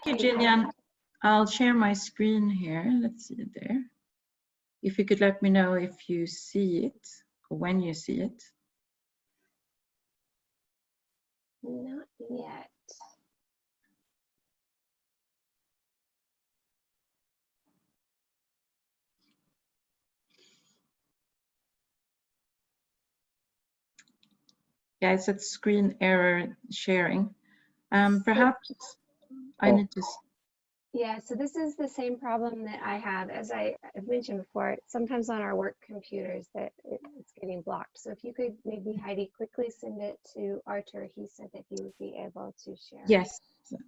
you, Gillian. I'll share my screen here. Let's see it there. If you could let me know if you see it or when you see it. Not yet. Yeah, it's at screen error sharing. Perhaps I need to. Yeah, so this is the same problem that I have, as I've mentioned before, sometimes on our work computers that it's getting blocked. So if you could maybe, Heidi, quickly send it to Arthur. He said that he would be able to share. Yes,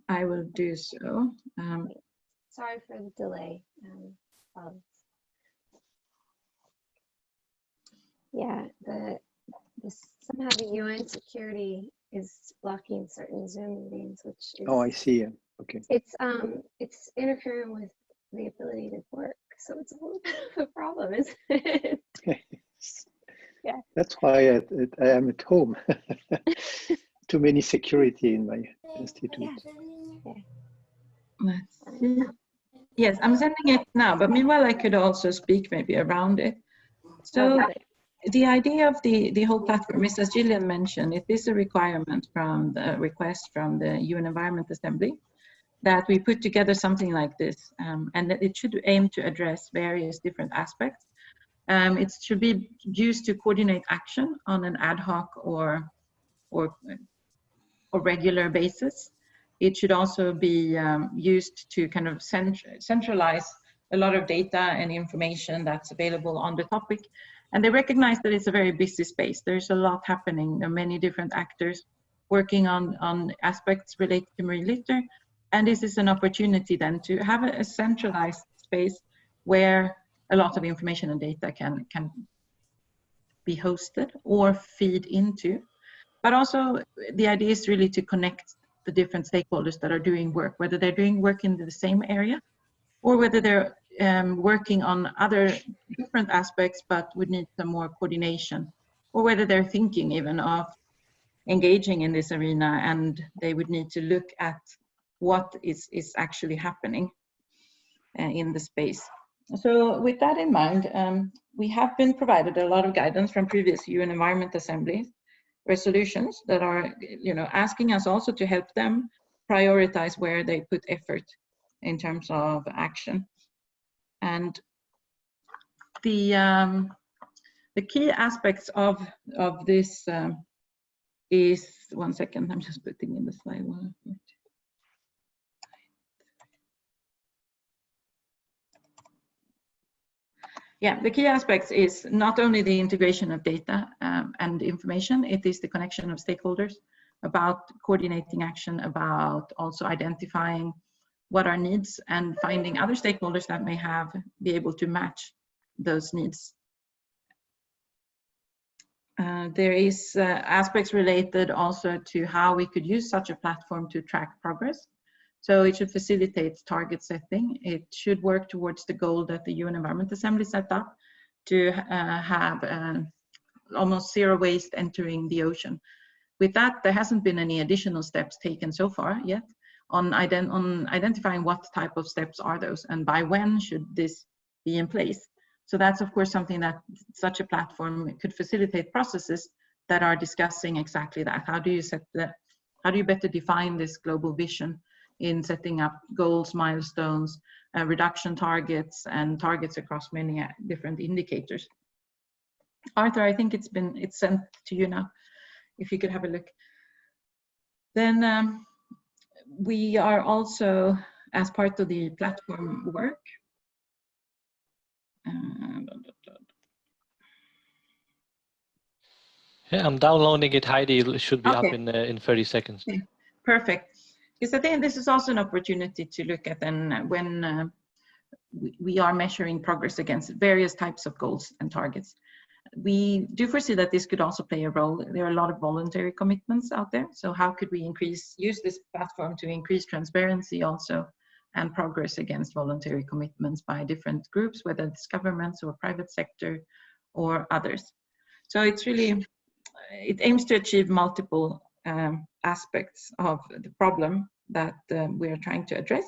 I will do so. Sorry for the delay. Yeah, somehow the UN security is blocking certain Zoom meetings, which is, oh, I see. Okay. It's interfering with the ability to work, so it's a little bit of a problem, isn't it? Yeah. That's why I am at home. Too many security in my institute. Yeah. Let's see. Yes, I'm sending it now, but meanwhile I could also speak maybe around it. So the idea of the whole platform is, as Gillian mentioned, it is a requirement from the request from the UN Environment Assembly that we put together something like this, and that it should aim to address various different aspects. It should be used to coordinate action on an ad hoc or regular basis. It should also be used to kind of centralize a lot of data and information that's available on the topic. And they recognize that it's a very busy space. There's a lot happening. There are many different actors working on aspects related to marine litter. And this is an opportunity then to have a centralized space where a lot of information and data can be hosted or feed into. But also the idea is really to connect the different stakeholders that are doing work, whether they're doing work in the same area or whether they're working on other different aspects but would need some more coordination, or whether they're thinking even of engaging in this arena and they would need to look at what is actually happening in the space. So with that in mind, we have been provided a lot of guidance from previous UN Environment Assembly resolutions that are, asking us also to help them prioritize where they put effort in terms of action. And the key aspects of this is, one second, I'm just putting in the slide. Yeah, the key aspects is not only the integration of data and information, it is the connection of stakeholders, about coordinating action, about also identifying what are needs and finding other stakeholders that may be able to match those needs. There is aspects related also to how we could use such a platform to track progress. So it should facilitate target setting. It should work towards the goal that the UN Environment Assembly set up to have almost zero waste entering the ocean. With that, there hasn't been any additional steps taken so far yet on identifying what type of steps are those and by when should this be in place. So that's of course something that such a platform could facilitate processes that are discussing exactly that. How do you better define this global vision in setting up goals, milestones, reduction targets, and targets across many different indicators. Arthur, I think it's sent to you now, if you could have a look. Then we are also, as part of the platform work, yeah, I'm downloading it, Heidi. It should be up in 30 seconds. Okay. Perfect. Because I think this is also an opportunity to look at then when we are measuring progress against various types of goals and targets. We do foresee that this could also play a role. There are a lot of voluntary commitments out there. So how could we use this platform to increase transparency also and progress against voluntary commitments by different groups, whether it's governments or private sector or others. So it's really, it aims to achieve multiple aspects of the problem that we're trying to address,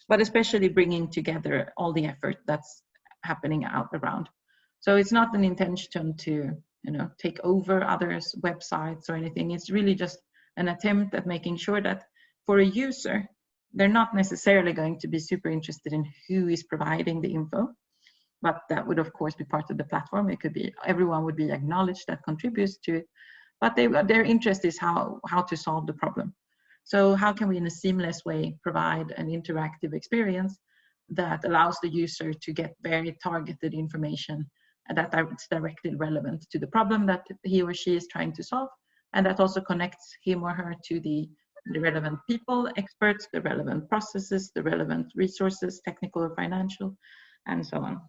but especially bringing together all the effort that's happening out around. So it's not an intention to, take over others' websites or anything. It's really just an attempt at making sure that for a user, they're not necessarily going to be super interested in who is providing the info, but that would of course be part of the platform. It could be everyone would be acknowledged that contributes to it, but their interest is how to solve the problem. So how can we in a seamless way provide an interactive experience that allows the user to get very targeted information that is directly relevant to the problem that he or she is trying to solve, and that also connects him or her to the relevant people, experts, the relevant processes, the relevant resources, technical or financial, and so on.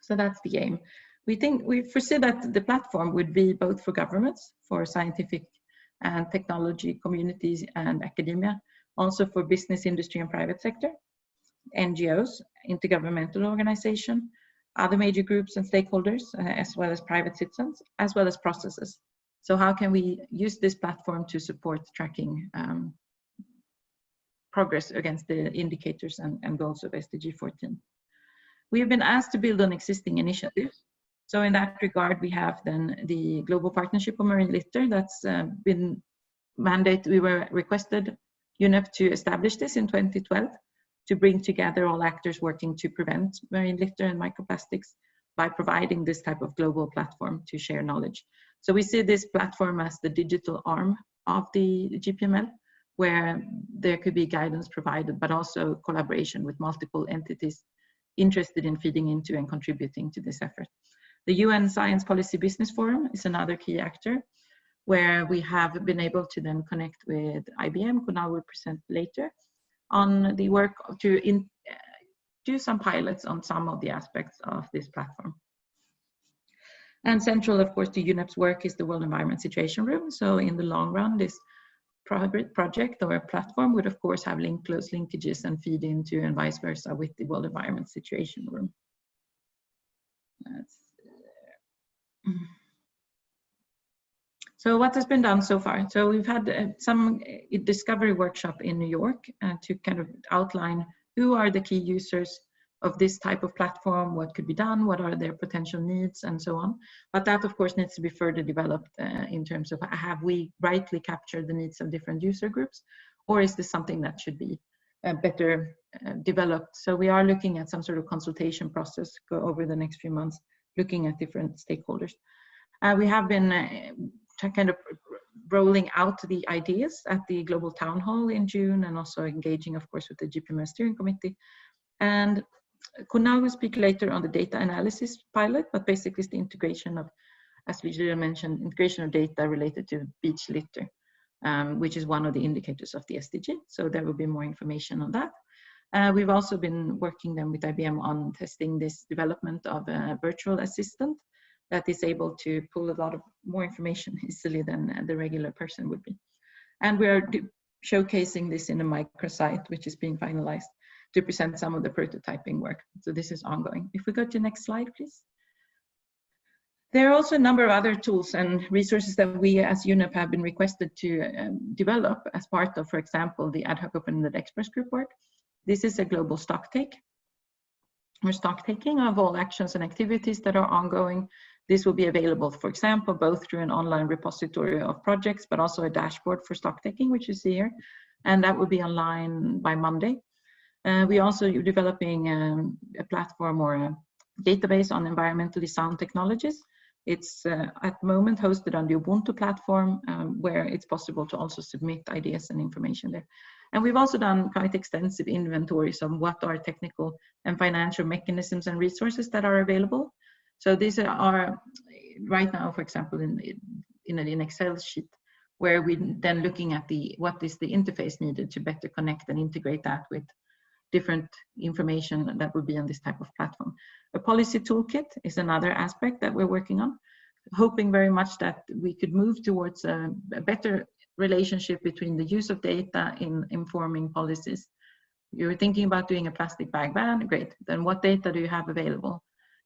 So that's the aim. We foresee that the platform would be both for governments, for scientific and technology communities and academia, also for business, industry and private sector, NGOs, intergovernmental organization, other major groups and stakeholders, as well as private citizens, as well as processes. So how can we use this platform to support tracking progress against the indicators and goals of SDG 14? We have been asked to build on existing initiatives. So in that regard, we have then the Global Partnership on Marine Litter that's been mandated. We were requested UNEP to establish this in 2012 to bring together all actors working to prevent marine litter and microplastics by providing this type of global platform to share knowledge. So we see this platform as the digital arm of the GPML, where there could be guidance provided, but also collaboration with multiple entities interested in feeding into and contributing to this effort. The UN Science Policy Business Forum is another key actor, where we have been able to then connect with IBM, Kunal will present later, on the work to do some pilots on some of the aspects of this platform. And central, of course, to UNEP's work is the World Environment Situation Room. So in the long run, this project or platform would, of course, have close linkages and feed into and vice versa with the World Environment Situation Room. So what has been done so far? So we've had some discovery workshop in New York to kind of outline who are the key users of this type of platform, what could be done, what are their potential needs, and so on. But that, of course, needs to be further developed in terms of have we rightly captured the needs of different user groups, or is this something that should be better developed? So we are looking at some sort of consultation process over the next few months, looking at different stakeholders. We have been kind of rolling out the ideas at the Global Town Hall in June, and also engaging, of course, with the GPMS Steering Committee. And Kunal will speak later on the data analysis pilot, but basically it's the integration of, as Vijay mentioned, integration of data related to beach litter, which is one of the indicators of the SDG. So there will be more information on that. We've also been working then with IBM on testing this development of a virtual assistant that is able to pull a lot of more information easily than the regular person would be. And we are showcasing this in a microsite, which is being finalized, to present some of the prototyping work. So this is ongoing. If we go to the next slide, please. There are also a number of other tools and resources that we as UNEP have been requested to develop as part of, for example, the ad hoc open-ended experts group work. This is a global stocktake, or stock taking of all actions and activities that are ongoing. This will be available, for example, both through an online repository of projects, but also a dashboard for stock taking, which you see here. And that will be online by Monday. We also are developing a platform or a database on environmentally sound technologies. It's at the moment hosted on the Ubuntu platform, where it's possible to also submit ideas and information there. And we've also done quite extensive inventories on what are technical and financial mechanisms and resources that are available. So these are right now, for example, in an Excel sheet, where we then looking at what is the interface needed to better connect and integrate that with different information that would be on this type of platform. A policy toolkit is another aspect that we're working on, hoping very much that we could move towards a better relationship between the use of data in informing policies. You're thinking about doing a plastic bag ban, great. Then what data do you have available?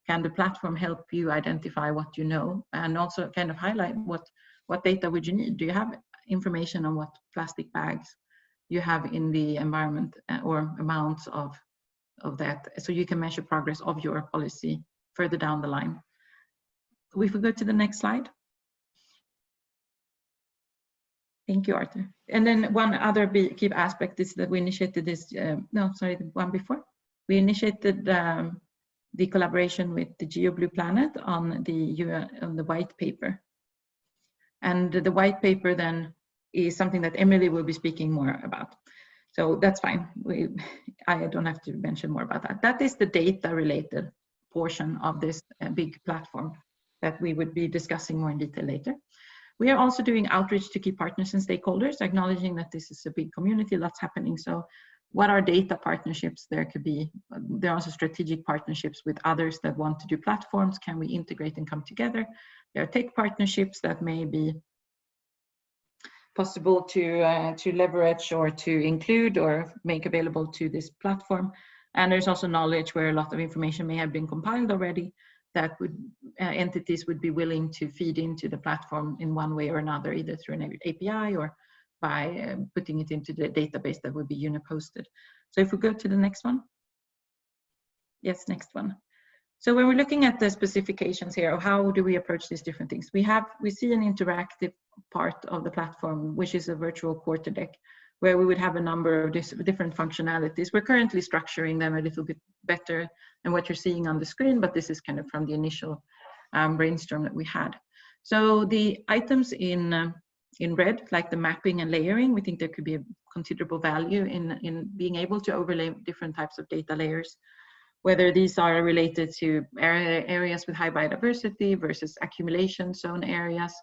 Can the platform help you identify what you know, and also kind of highlight what data would you need? Do you have information on what plastic bags you have in the environment or amounts of that, so you can measure progress of your policy further down the line. If we go to the next slide. Thank you, Arthur. And then one other key aspect is that we initiated this, no, sorry, the one before. We initiated the collaboration with the GeoBlue Planet on the white paper. And the white paper then is something that Emily will be speaking more about. So that's fine. I don't have to mention more about that. That is the data related portion of this big platform that we would be discussing more in detail later. We are also doing outreach to key partners and stakeholders, acknowledging that this is a big community, lots happening. So what are data partnerships? There could be, there are also strategic partnerships with others that want to do platforms. Can we integrate and come together? There are tech partnerships that may be possible to leverage or to include or make available to this platform. And there's also knowledge where a lot of information may have been compiled already that would entities would be willing to feed into the platform in one way or another, either through an API or by putting it into the database that would be uniposted. So if we go to the next one. Yes, next one. So when we're looking at the specifications here of how do we approach these different things, we see an interactive part of the platform, which is a virtual quarter deck, where we would have a number of different functionalities. We're currently structuring them a little bit better than what you're seeing on the screen, but this is kind of from the initial brainstorm that we had. So the items in red, like the mapping and layering, we think there could be a considerable value in being able to overlay different types of data layers, whether these are related to areas with high biodiversity versus accumulation zone areas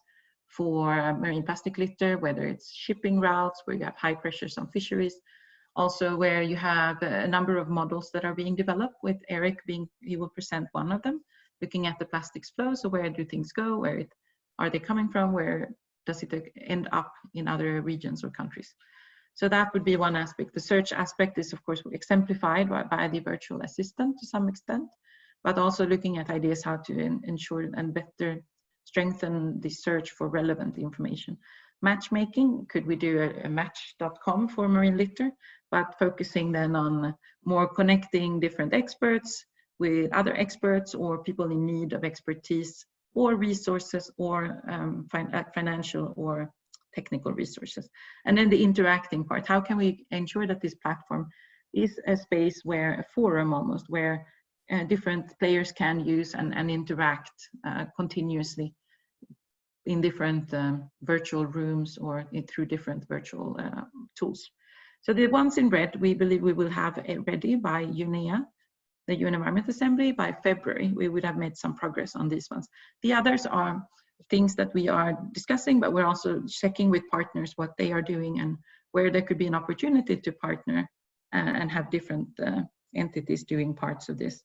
for marine plastic litter, whether it's shipping routes where you have high pressures on fisheries, also where you have a number of models that are being developed, with Eric he will present one of them, looking at the plastics flow. So where do things go? Where are they coming from? Where does it end up in other regions or countries? So that would be one aspect. The search aspect is of course exemplified by the virtual assistant to some extent, but also looking at ideas how to ensure and better strengthen the search for relevant information. Matchmaking, could we do a match.com for marine litter, but focusing then on more connecting different experts with other experts or people in need of expertise or resources or financial or technical resources. And then the interacting part, how can we ensure that this platform is a space where, a forum almost, where different players can use and interact continuously in different virtual rooms or through different virtual tools. So the ones in red, we believe we will have it ready by UNEA, the UN Environment Assembly, by February. We would have made some progress on these ones. The others are things that we are discussing, but we're also checking with partners what they are doing and where there could be an opportunity to partner and have different entities doing parts of this.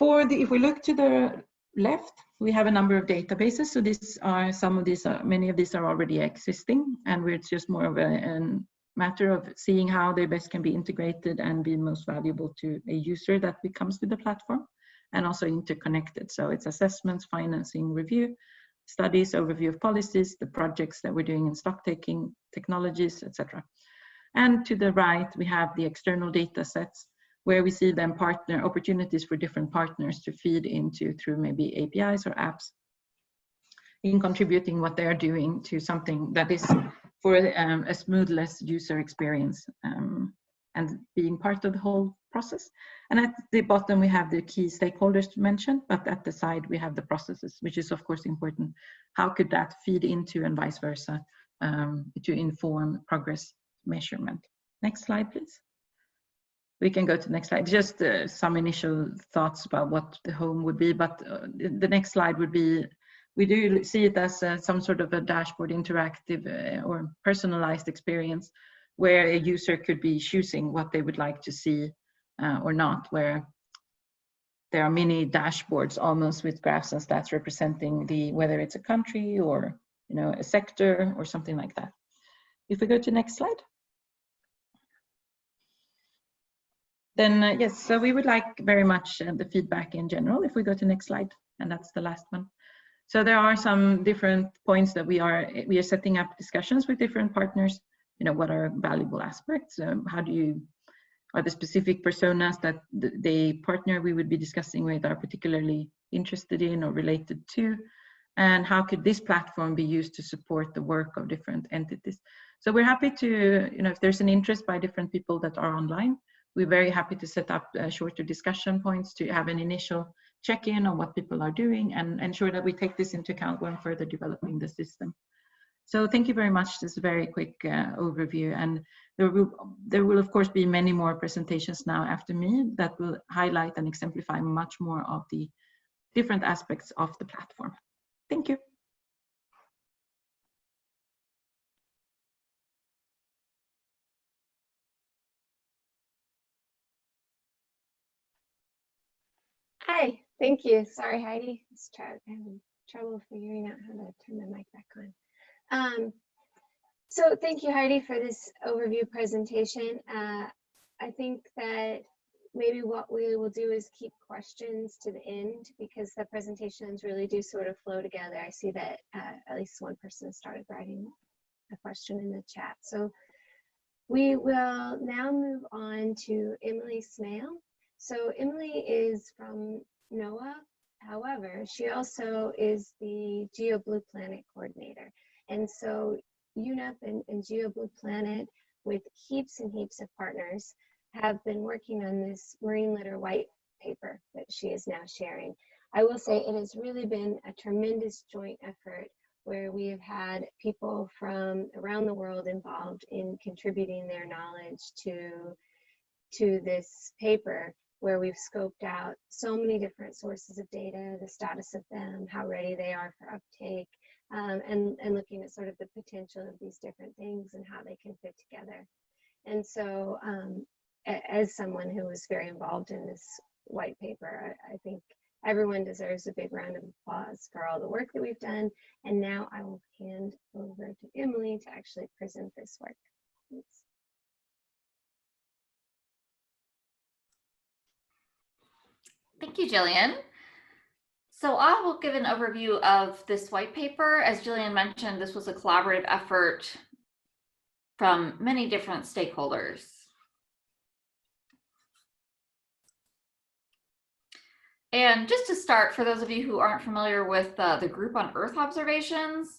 If we look to the left, we have a number of databases. So many of these are already existing, and it's just more of a matter of seeing how they best can be integrated and be most valuable to a user that comes to the platform, and also interconnected. So it's assessments, financing, review, studies, overview of policies, the projects that we're doing in stock taking, technologies, etc. And to the right, we have the external data sets where we see then partner opportunities for different partners to feed into through maybe APIs or apps in contributing what they're doing to something that is for a smoothless user experience and being part of the whole process. And at the bottom, we have the key stakeholders to mention, but at the side, we have the processes, which is of course important. How could that feed into and vice versa to inform progress measurement? Next slide, please. We can go to the next slide. Just some initial thoughts about what the home would be, but the next slide would be, we do see it as some sort of a dashboard, interactive or personalized experience where a user could be choosing what they would like to see or not, where there are many dashboards almost with graphs and stats representing whether it's a country or a sector or something like that. If we go to next slide. Then yes, so we would like very much the feedback in general. If we go to next slide, and that's the last one. So there are some different points that we are setting up discussions with different partners what are valuable aspects? How do you, are the specific personas that they partner we would be discussing with are particularly interested in or related to? And how could this platform be used to support the work of different entities? So we're happy to, if there's an interest by different people that are online, we're very happy to set up shorter discussion points to have an initial check-in on what people are doing and ensure that we take this into account when further developing the system. So thank you very much. This is a very quick overview, and there will of course be many more presentations now after me that will highlight and exemplify much more of the different aspects of the platform. Thank you. Hi, thank you. Sorry, Heidi. I'm having trouble figuring out how to turn my mic back on. So thank you, Heidi, for this overview presentation. I think that maybe what we will do is keep questions to the end because the presentations really do sort of flow together. I see that at least one person started writing a question in the chat. So we will now move on to Emily Smale. So Emily is from NOAA. However, she also is the GeoBlue Planet coordinator. And so UNEP and GeoBlue Planet, with heaps and heaps of partners, have been working on this marine litter white paper that she is now sharing. I will say it has really been a tremendous joint effort where we have had people from around the world involved in contributing their knowledge to this paper, where we've scoped out so many different sources of data, the status of them, how ready they are for uptake, and looking at sort of the potential of these different things and how they can fit together. And so as someone who was very involved in this white paper, I think everyone deserves a big round of applause for all the work that we've done. And now I will hand over to Emily to actually present this work. Thanks. Thank you, Jillian. So I will give an overview of this white paper. As Jillian mentioned, this was a collaborative effort from many different stakeholders. And just to start, for those of you who aren't familiar with the Group on Earth Observations,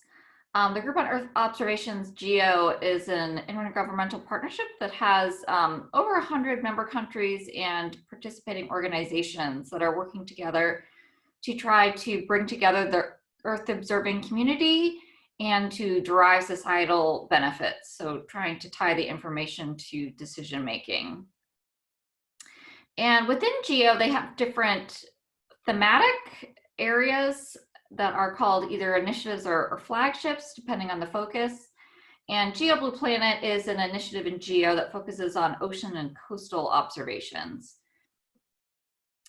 the Group on Earth Observations, GEO, is an intergovernmental partnership that has over 100 member countries and participating organizations that are working together to try to bring together the Earth observing community and to derive societal benefits. So trying to tie the information to decision making. And within GEO, they have different thematic areas that are called either initiatives or flagships, depending on the focus. And GeoBlue Planet is an initiative in GEO that focuses on ocean and coastal observations.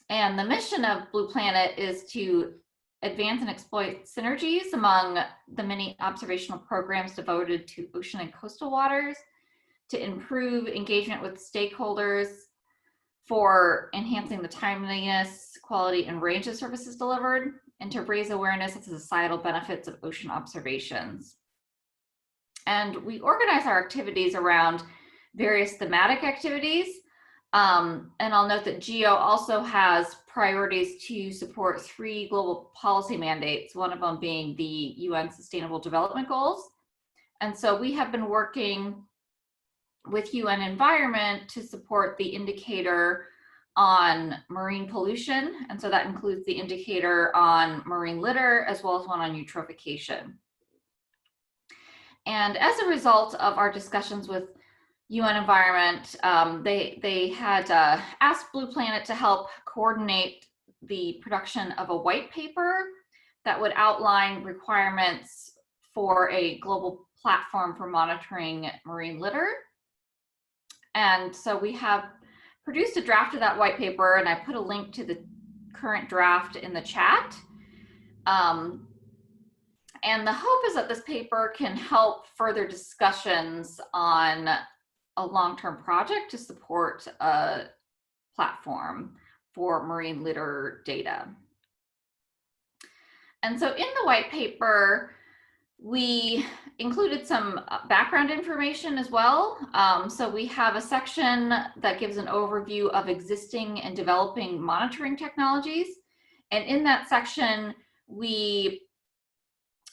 And the mission of Blue Planet is to advance and exploit synergies among the many observational programs devoted to ocean and coastal waters, to improve engagement with stakeholders, for enhancing the timeliness, quality, and range of services delivered, and to raise awareness of the societal benefits of ocean observations. And we organize our activities around various thematic activities. And I'll note that GEO also has priorities to support 3 global policy mandates, one of them being the UN Sustainable Development Goals. And so we have been working with UN Environment to support the indicator on marine pollution. And so that includes the indicator on marine litter as well as one on eutrophication. And as a result of our discussions with UN Environment, they had asked Blue Planet to help coordinate the production of a white paper that would outline requirements for a global platform for monitoring marine litter. And so we have produced a draft of that white paper, and I put a link to the current draft in the chat. And the hope is that this paper can help further discussions on a long-term project to support a platform for marine litter data. And so in the white paper, We included some background information as well. So we have a section that gives an overview of existing and developing monitoring technologies. And in that section, we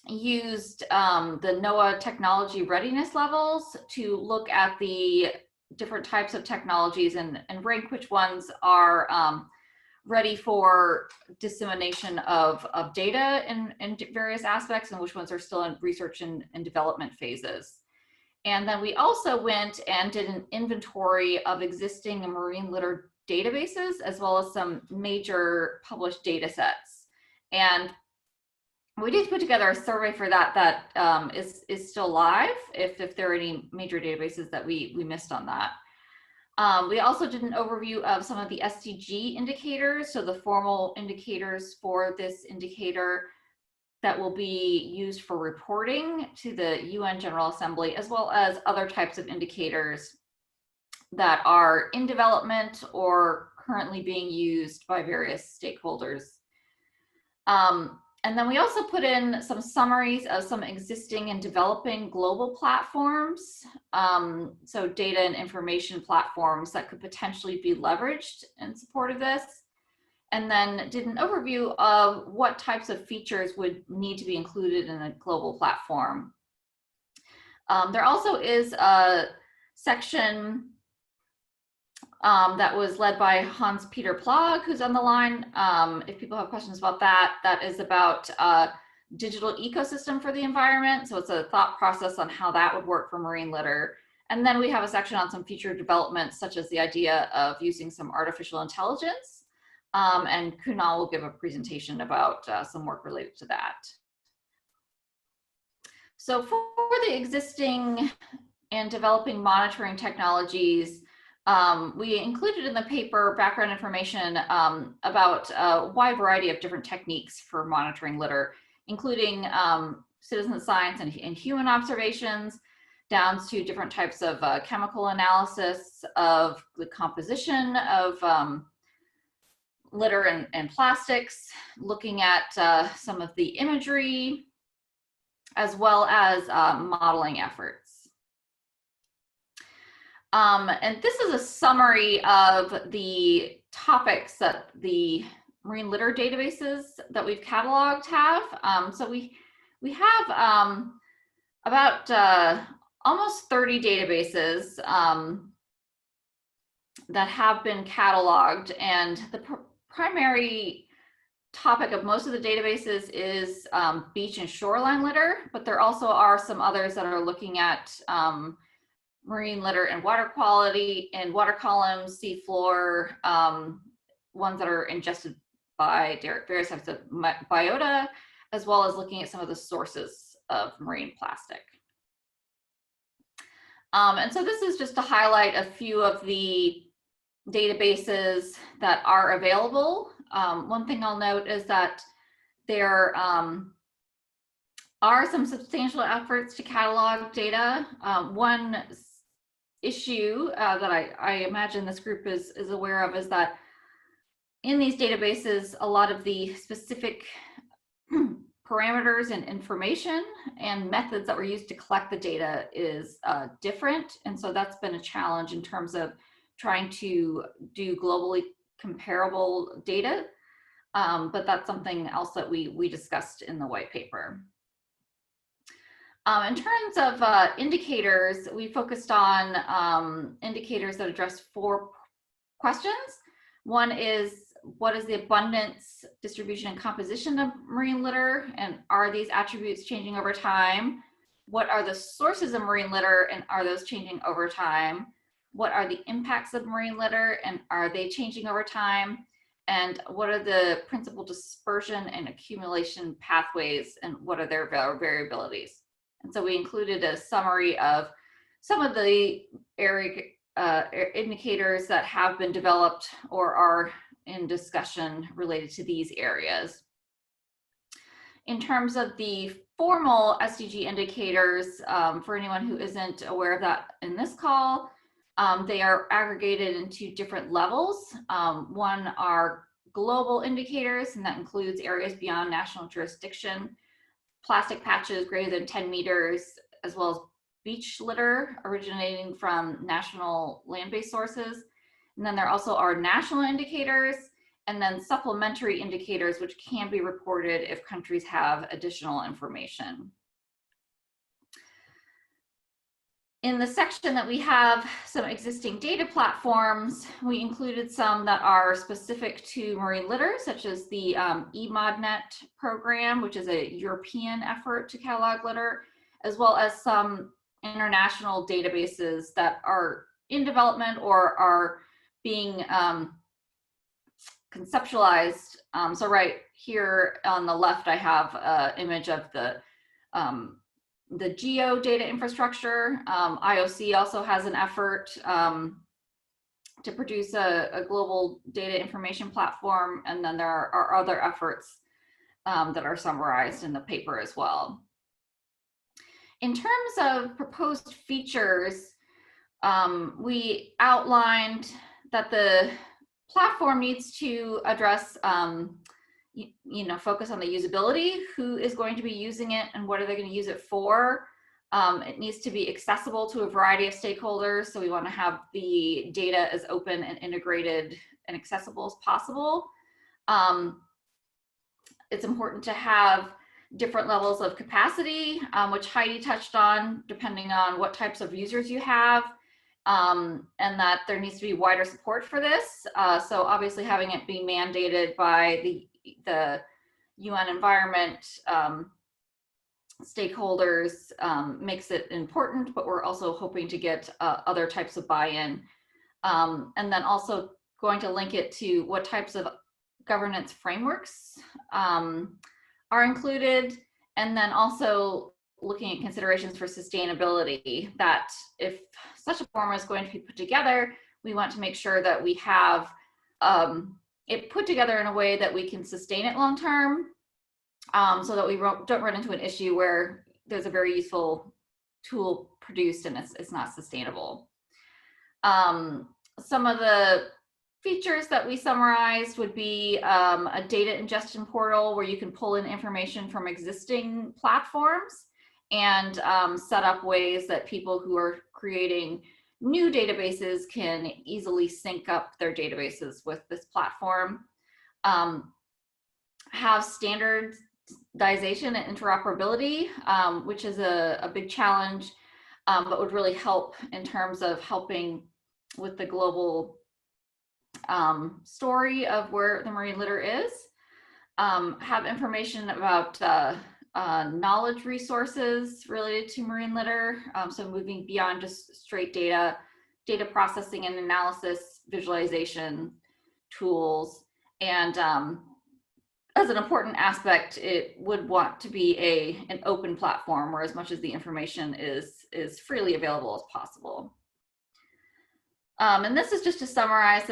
used the NOAA technology readiness levels to look at the different types of technologies and rank which ones are ready for dissemination of data in various aspects and which ones are still in research and development phases. And then we also went and did an inventory of existing marine litter databases, as well as some major published data sets. And we did put together a survey for that is still live if there are any major databases that we missed on that. We also did an overview of some of the SDG indicators, so the formal indicators for this indicator that will be used for reporting to the UN General Assembly, as well as other types of indicators that are in development or currently being used by various stakeholders. And then we also put in some summaries of some existing and developing global platforms, so data and information platforms that could potentially be leveraged in support of this, and then did an overview of what types of features would need to be included in a global platform. There also is a section that was led by Hans-Peter Plog, who's on the line. If people have questions about that, that is about digital ecosystem for the environment. So it's a thought process on how that would work for marine litter. And then we have a section on some future developments, such as the idea of using some artificial intelligence. And Kunal will give a presentation about some work related to that. So for the existing and developing monitoring technologies, we included in the paper background information about a wide variety of different techniques for monitoring litter, including citizen science and human observations, down to different types of chemical analysis of the composition of litter and plastics, looking at some of the imagery, as well as modeling efforts. And this is a summary of the topics that the marine litter databases that we've cataloged have. So we have about almost 30 databases that have been cataloged, and the primary topic of most of the databases is beach and shoreline litter, but there also are some others that are looking at marine litter and water quality and water columns, seafloor, ones that are ingested by various types of biota, as well as looking at some of the sources of marine plastic. And so this is just to highlight a few of the databases that are available. One thing I'll note is that there are some substantial efforts to catalog data. One issue that I imagine this group is aware of is that in these databases, a lot of the specific parameters and information and methods that were used to collect the data is different. And so that's been a challenge in terms of trying to do globally comparable data. But that's something else that we discussed in the white paper. In terms of indicators, we focused on indicators that address 4 questions. One is, what is the abundance, distribution, and composition of marine litter, and are these attributes changing over time? What are the sources of marine litter, and are those changing over time? What are the impacts of marine litter, and are they changing over time? And what are the principal dispersion and accumulation pathways, and what are their variabilities? And so we included a summary of some of the indicators that have been developed or are in discussion related to these areas. In terms of the formal SDG indicators, for anyone who isn't aware of that in this call, they are aggregated into different levels. One are global indicators, and that includes areas beyond national jurisdiction, plastic patches greater than 10 meters, as well as beach litter originating from national land-based sources. And then there also are national indicators and then supplementary indicators, which can be reported if countries have additional information. In the section that we have some existing data platforms, we included some that are specific to marine litter, such as the eModNet program, which is a European effort to catalog litter, as well as some international databases that are in development or are being conceptualized. So right here on the left, I have an image of the geo data infrastructure. IOC also has an effort to produce a global data information platform, and then there are other efforts that are summarized in the paper as well. In terms of proposed features, we outlined that the platform needs to address focus on the usability, who is going to be using it and what are they going to use it for. It needs to be accessible to a variety of stakeholders. So we want to have the data as open and integrated and accessible as possible. It's important to have different levels of capacity, which Heidi touched on, depending on what types of users you have, and that there needs to be wider support for this. So obviously having it be mandated by the UN environment stakeholders makes it important, but we're also hoping to get other types of buy-in. And then also going to link it to what types of governance frameworks are included, and then also looking at considerations for sustainability, that if such a form is going to be put together, we want to make sure that we have it put together in a way that we can sustain it long term, so that we don't run into an issue where there's a very useful tool produced and it's not sustainable. Some of the features that we summarized would be a data ingestion portal where you can pull in information from existing platforms and set up ways that people who are creating new databases can easily sync up their databases with this platform. Have standardization and interoperability, which is a big challenge, but would really help in terms of helping with the global story of where the marine litter is. Have information about knowledge resources related to marine litter, so moving beyond just straight data processing and analysis, visualization tools, and as an important aspect, it would want to be an open platform where as much as the information is freely available as possible. And this is just to summarize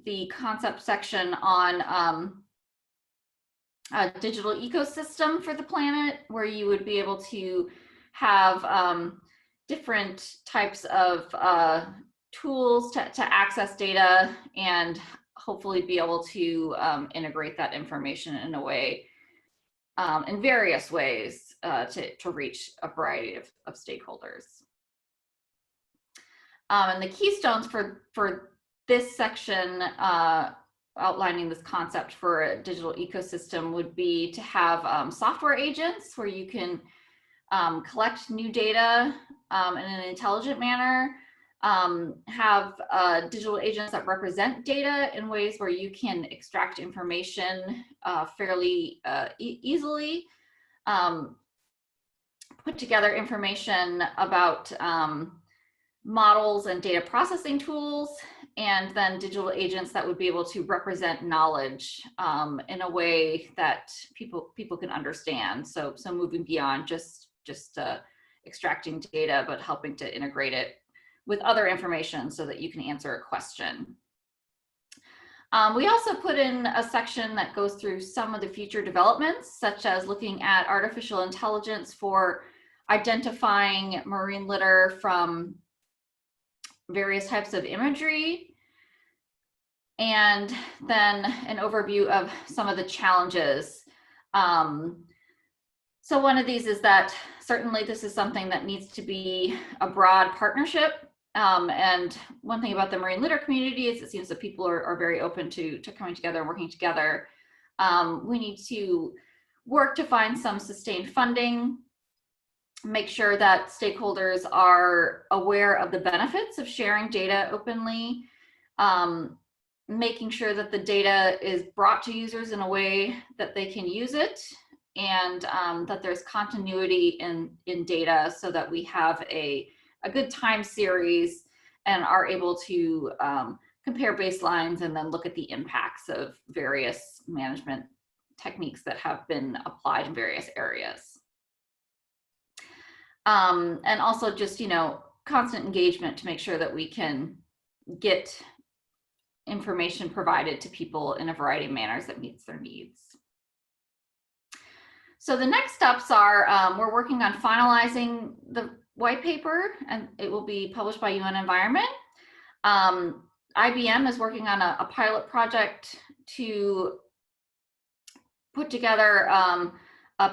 the concept section on a digital ecosystem for the planet, where you would be able to have different types of tools to access data and hopefully be able to integrate that information in a way, in various ways, to reach a variety of stakeholders. And the keystones for this section outlining this concept for a digital ecosystem would be to have software agents where you can collect new data in an intelligent manner, have digital agents that represent data in ways where you can extract information fairly easily, put together information about models and data processing tools, and then digital agents that would be able to represent knowledge in a way that people can understand. So moving beyond just extracting data, but helping to integrate it with other information so that you can answer a question. We also put in a section that goes through some of the future developments, such as looking at artificial intelligence for identifying marine litter from various types of imagery, and then an overview of some of the challenges. So one of these is that certainly this is something that needs to be a broad partnership. And one thing about the marine litter community is it seems that people are very open to coming together and working together. We need to work to find some sustained funding, make sure that stakeholders are aware of the benefits of sharing data openly, making sure that the data is brought to users in a way that they can use it, and that there's continuity in data so that we have a good time series and are able to compare baselines and then look at the impacts of various management techniques that have been applied in various areas. And also just, constant engagement to make sure that we can get information provided to people in a variety of manners that meets their needs. So the next steps are, we're working on finalizing the white paper, and it will be published by UN Environment. IBM is working on a pilot project to put together a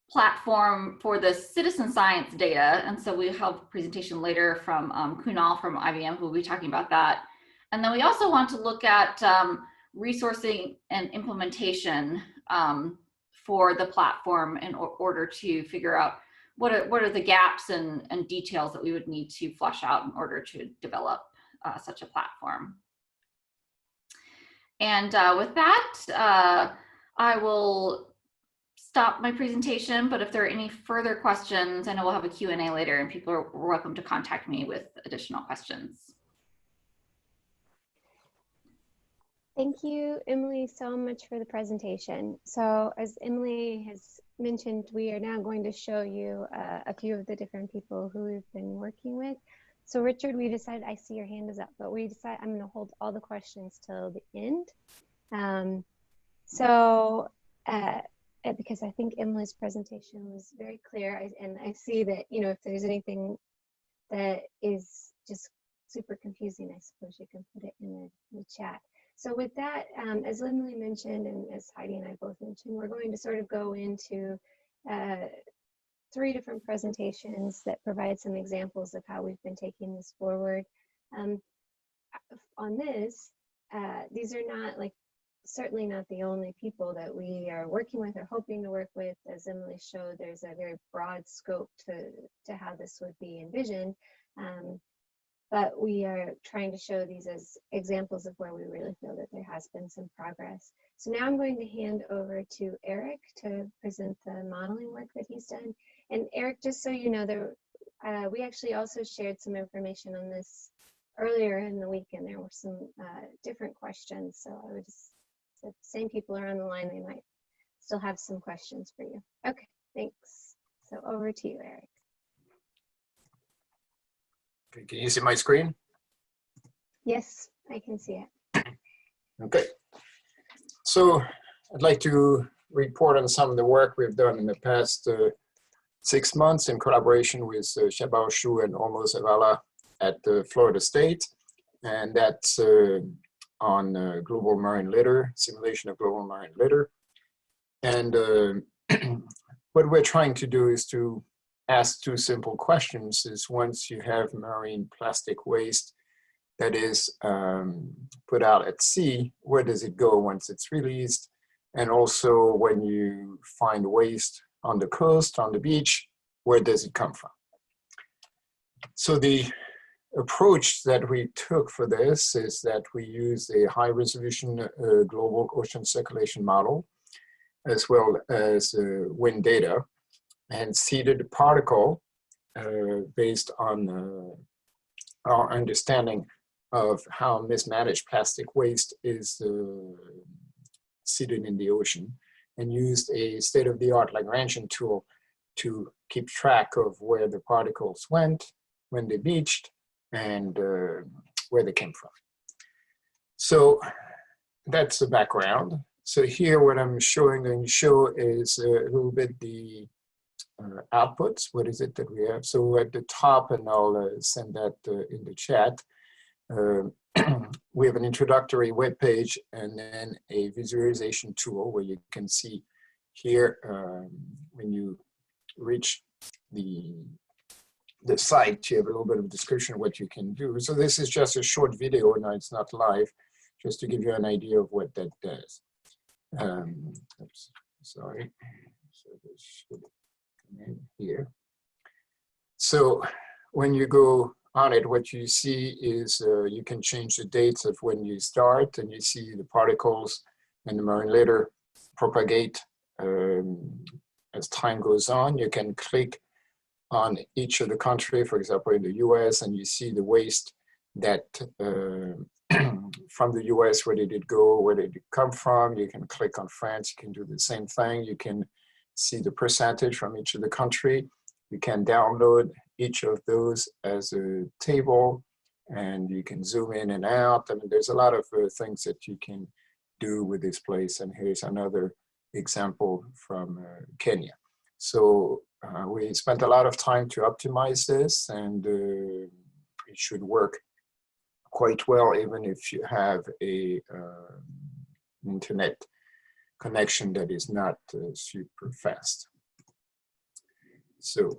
platform for the citizen science data. And so we have a presentation later from Kunal from IBM, who will be talking about that. And then we also want to look at resourcing and implementation for the platform in order to figure out what are the gaps and details that we would need to flesh out in order to develop such a platform. And with that, I will stop my presentation, but if there are any further questions, I know we'll have a Q&A later and people are welcome to contact me with additional questions. Thank you, Emily, so much for the presentation. So as Emily has mentioned, we are now going to show you a few of the different people who we've been working with. So Richard, we decided, I see your hand is up, but we decided I'm going to hold all the questions till the end. Because I think Emily's presentation was very clear, and I see that, if there's anything that is just super confusing, I suppose you can put it in the chat. So with that, as Emily mentioned, and as Heidi and I both mentioned, we're going to sort of go into 3 different presentations that provide some examples of how we've been taking this forward. On this, these are not certainly not the only people that we are working with or hoping to work with. As Emily showed, there's a very broad scope to how this would be envisioned. But we are trying to show these as examples of where we really feel that there has been some progress. So now I'm going to hand over to Eric to present the modeling work that he's done. And Eric, just so you know, we actually also shared some information on this earlier in the week, and there were some different questions. So I would just, if the same people are on the line, they might still have some questions for you. Okay, thanks. So over to you, Eric. Okay, can you see my screen? Yes, I can see it. Okay. So I'd like to report on some of the work we've done in the past 6 months in collaboration with Xiaobao Xu and Olmo Zavala at Florida State. And that's on global marine litter, simulation of global marine litter. And what we're trying to do is to ask 2 simple questions. Is once you have marine plastic waste that is put out at sea, where does it go once it's released? And also when you find waste on the coast, on the beach, where does it come from? So the approach that we took for this is that we use a high resolution global ocean circulation model, as well as wind data, and seeded a particle based on our understanding of how mismanaged plastic waste is seeded in the ocean, and used a state-of-the-art Lagrangian tool to keep track of where the particles went, when they beached, and where they came from. So that's the background. So here what I'm going to show is a little bit the outputs. What is it that we have? So at the top, and I'll send that in the chat, we have an introductory web page and then a visualization tool where you can see here, when you reach the site, you have a little bit of description of what you can do. So this is just a short video. Now it's not live, just to give you an idea of what that does. Oops, sorry. So this should come in here. So when you go on it, what you see is you can change the dates of when you start, and you see the particles and the marine litter propagate as time goes on. You can click on each of the country, for example, in the US, and you see the waste that from the US, where did it go, where did it come from? You can click on France, you can do the same thing. You can see the percentage from each of the country. You can download each of those as a table, and you can zoom in and out. I mean, there's a lot of things that you can do with this place. And here's another example from Kenya. So we spent a lot of time to optimize this, and it should work quite well, even if you have a internet connection that is not super fast. So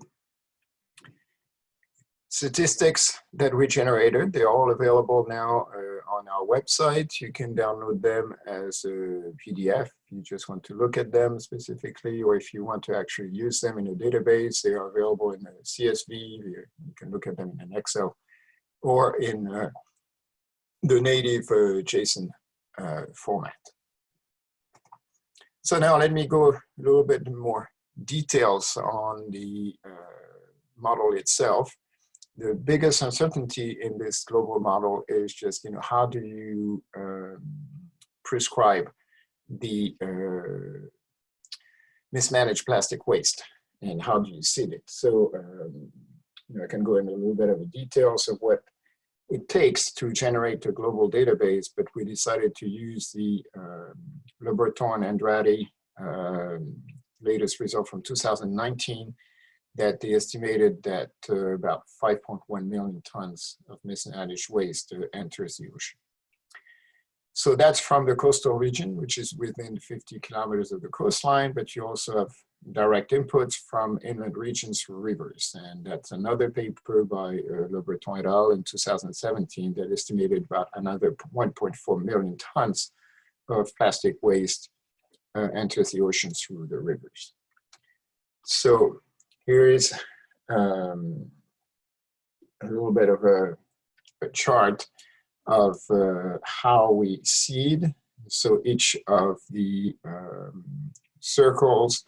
statistics that we generated, they're all available now on our website. You can download them as a PDF if you just want to look at them specifically, or if you want to actually use them in a database, they are available in a CSV. You can look at them in an Excel or in the native JSON format. So now let me go a little bit more details on the model itself. The biggest uncertainty in this global model is just, how do you prescribe the mismanaged plastic waste, and how do you seed it? So I can go into a little bit of the details of what it takes to generate a global database, but we decided to use the Le Breton and Andrade latest result from 2019, that they estimated that about 5.1 million tons of mismanaged waste enters the ocean. So that's from the coastal region, which is within 50 kilometers of the coastline, but you also have direct inputs from inland regions through rivers. And that's another paper by Le Breton et al. In 2017 that estimated about another 1.4 million tons of plastic waste enters the ocean through the rivers. So here is a little bit of a chart of how we seed. So each of the circles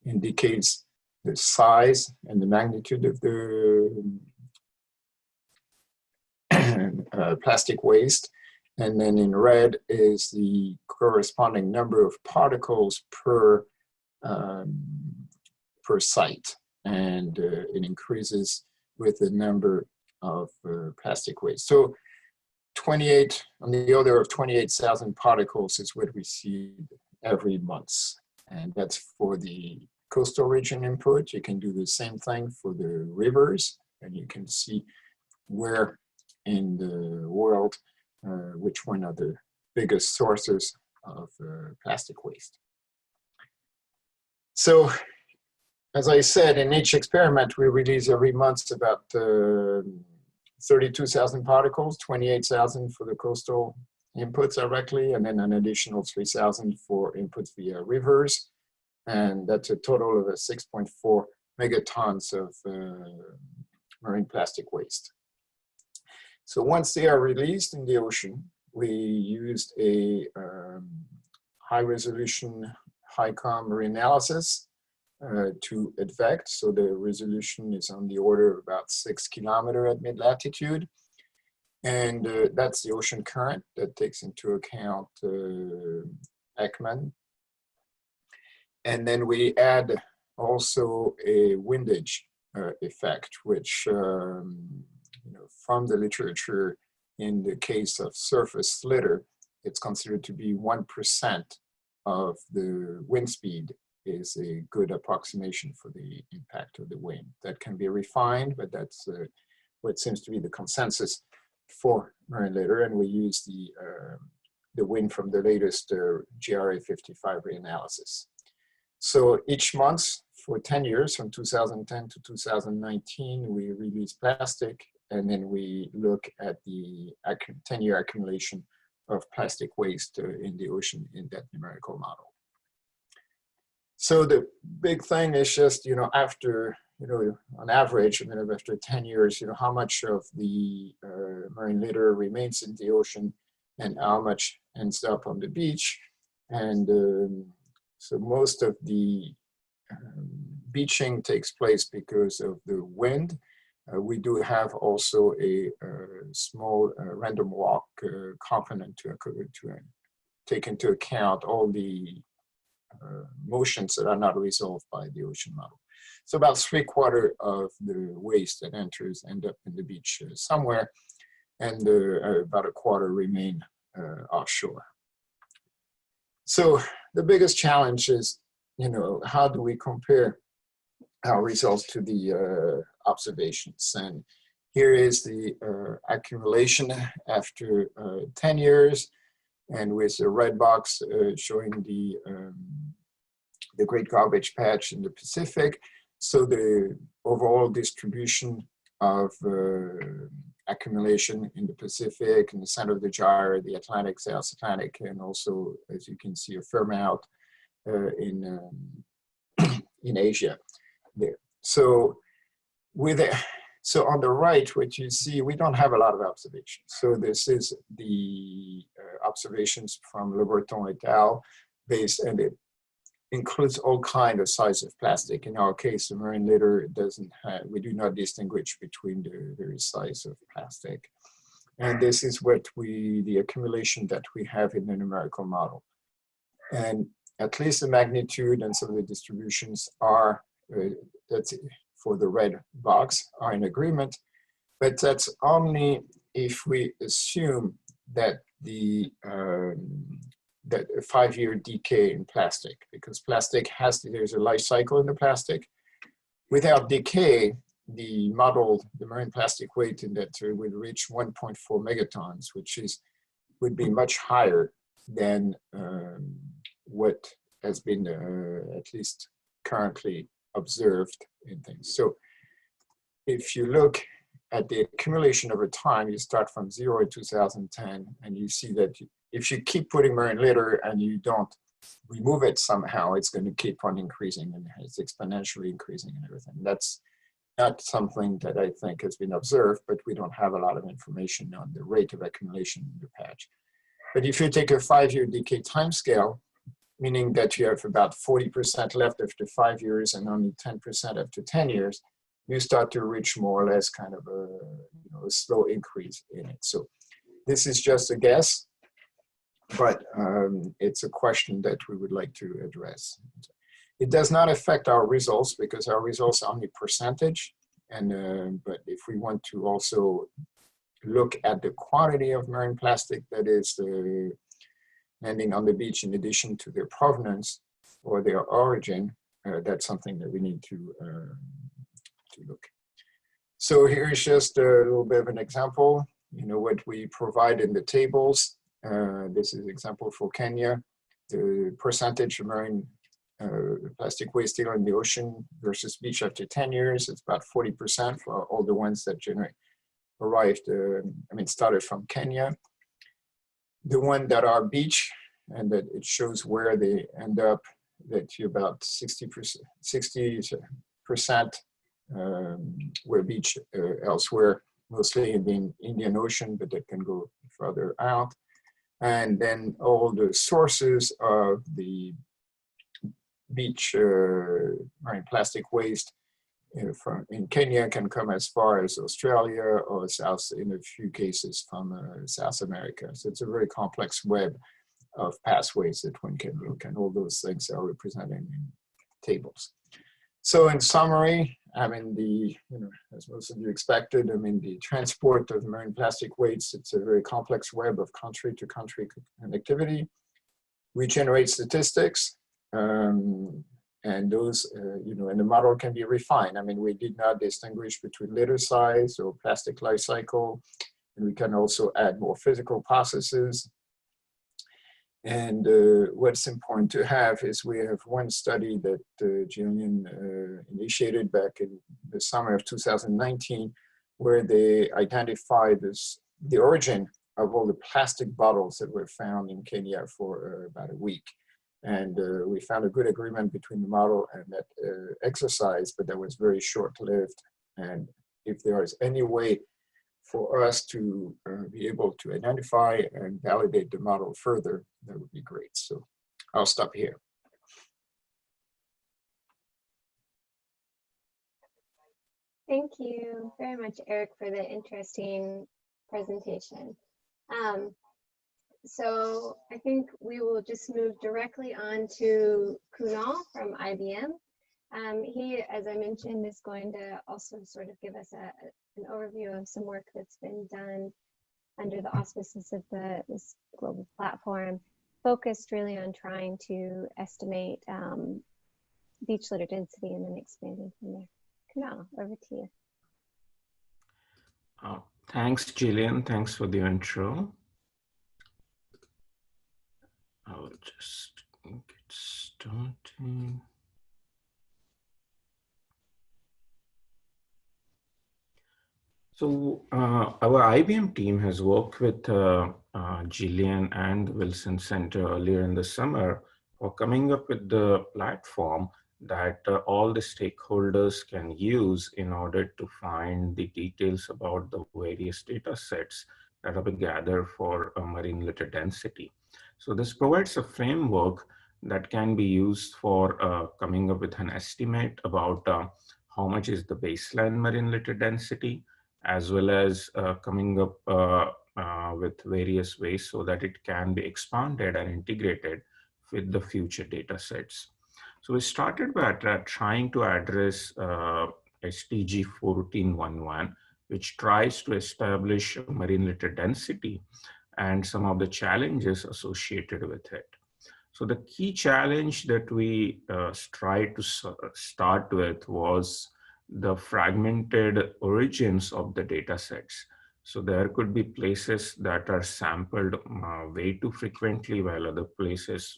indicates the size and the magnitude of the plastic waste. And then in red is the corresponding number of particles per site. And it increases with the number of plastic waste. So 28, on the order of 28,000 particles is what we see every month. And that's for the coastal region input. You can do the same thing for the rivers, and you can see where in the world, which one are the biggest sources of plastic waste. So, as I said, in each experiment, we release every month about 32,000 particles, 28,000 for the coastal inputs directly, and then an additional 3,000 for inputs via rivers. And that's a total of 6.4 megatons of marine plastic waste. So once they are released in the ocean, we used a high-resolution, high-com reanalysis to advect. So the resolution is on the order of about 6 kilometers at mid-latitude. And that's the ocean current that takes into account Ekman. And then we add also a windage effect, which from the literature, in the case of surface litter, it's considered to be 1% of the wind speed is a good approximation for the impact of the wind. That can be refined, but that's what seems to be the consensus for marine litter. And we use the wind from the latest GRA 55 reanalysis. So each month for 10 years, from 2010 to 2019, we release plastic, and then we look at the 10-year accumulation of plastic waste in the ocean in that numerical model. So the big thing is just, after, on average, after 10 years, how much of the marine litter remains in the ocean and how much ends up on the beach. And so most of the beaching takes place because of the wind. We do have also a small random walk component to take into account all the motions that are not resolved by the ocean model. So about 3/4 of the waste that enters end up in the beach somewhere, and about 1/4 remain offshore. So the biggest challenge is, how do we compare our results to the observations? And here is the accumulation after 10 years, and with the red box showing the Great Garbage Patch in the Pacific. So the overall distribution of accumulation in the Pacific, in the center of the gyre, the Atlantic, South Atlantic, and also, as you can see, a fair amount in Asia there. So so on the right, what you see, we don't have a lot of observations. So this is the observations from Le Breton et al. And it includes all kinds of sizes of plastic. In our case, the marine litter we do not distinguish between the various sizes of plastic. And this is the accumulation that we have in the numerical model. And at least the magnitude and some of the distributions are, that's for the red box, are in agreement, but that's only if we assume that that a 5-year decay in plastic, because plastic there's a life cycle in the plastic. Without decay, the marine plastic weight in that would reach 1.4 megatons, which would be much higher than what has been at least currently observed in things. So if you look at the accumulation over time, you start from 0 in 2010, and you see that if you keep putting marine litter and you don't remove it somehow, it's going to keep on increasing, and it's exponentially increasing and everything. That's not something that I think has been observed, but we don't have a lot of information on the rate of accumulation in the patch. But if you take a 5-year decay timescale, meaning that you have about 40% left after 5 years and only 10% after 10 years, you start to reach more or less kind of a slow increase in it. So this is just a guess, but it's a question that we would like to address. It does not affect our results because our results are only percentage. But if we want to also look at the quantity of marine plastic that is landing on the beach in addition to their provenance or their origin, that's something that we need to look. So here's just a little bit of an example. What we provide in the tables. This is an example for Kenya. The percentage of marine plastic waste still in the ocean versus beach after 10 years. It's about 40% for all the ones that started from Kenya. The one that are beach, and that it shows where they end up, that you about 60% were beach elsewhere, mostly in the Indian Ocean, but that can go further out. And then all the sources of the beach marine plastic waste in Kenya can come as far as Australia or in a few cases from South America. So it's a very complex web of pathways that one can look, and all those things are represented in tables. So in summary, as most of you expected, the transport of marine and waste, it's a very complex web of country-to-country connectivity. We generate statistics, and those, and the model can be refined. We did not distinguish between litter size or plastic life cycle, and we can also add more physical processes. And what's important to have is we have one study that Jillian initiated back in the summer of 2019, where they identified the origin of all the plastic bottles that were found in Kenya for about a week. And we found a good agreement between the model and that exercise, but that was very short-lived. And if there is any way for us to be able to identify and validate the model further, that would be great. So I'll stop here. Thank you very much, Eric, for the interesting presentation. So I think we will just move directly on to Kunal from IBM. He, as I mentioned, is going to also sort of give us an overview of some work that's been done under the auspices of this global platform, focused really on trying to estimate beach litter density and then expanding from there. Kunal, over to you. Thanks, Jillian. Thanks for the intro. I'll just get started. So our IBM team has worked with Jillian and Wilson Center earlier in the summer for coming up with the platform that all the stakeholders can use in order to find the details about the various data sets that have been gathered for marine litter density. So this provides a framework that can be used for coming up with an estimate about how much is the baseline marine litter density, as well as coming up with various ways so that it can be expanded and integrated with the future data sets. So we started by trying to address SDG 1411, which tries to establish marine litter density and some of the challenges associated with it. So the key challenge that we tried to start with was the fragmented origins of the data sets. So there could be places that are sampled way too frequently, while other places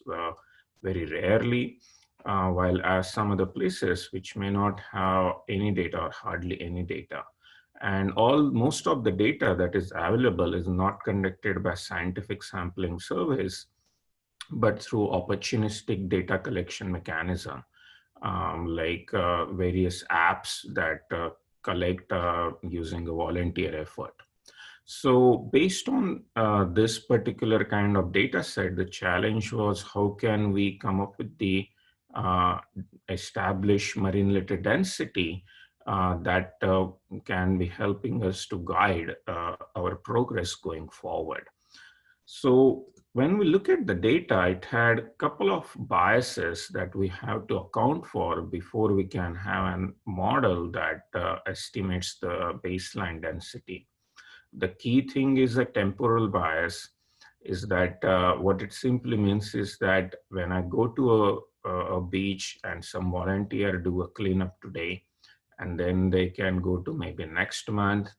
very rarely, while as some other places which may not have any data or hardly any data. And most of the data that is available is not conducted by scientific sampling surveys, but through opportunistic data collection mechanism, like various apps that collect using a volunteer effort. So based on this particular kind of data set, the challenge was how can we come up with the established marine litter density that can be helping us to guide our progress going forward. So when we look at the data, it had a couple of biases that we have to account for before we can have a model that estimates the baseline density. The key thing is a temporal bias, is that what it simply means is that when I go to a beach and some volunteer do a cleanup today, and then they can go to maybe next month,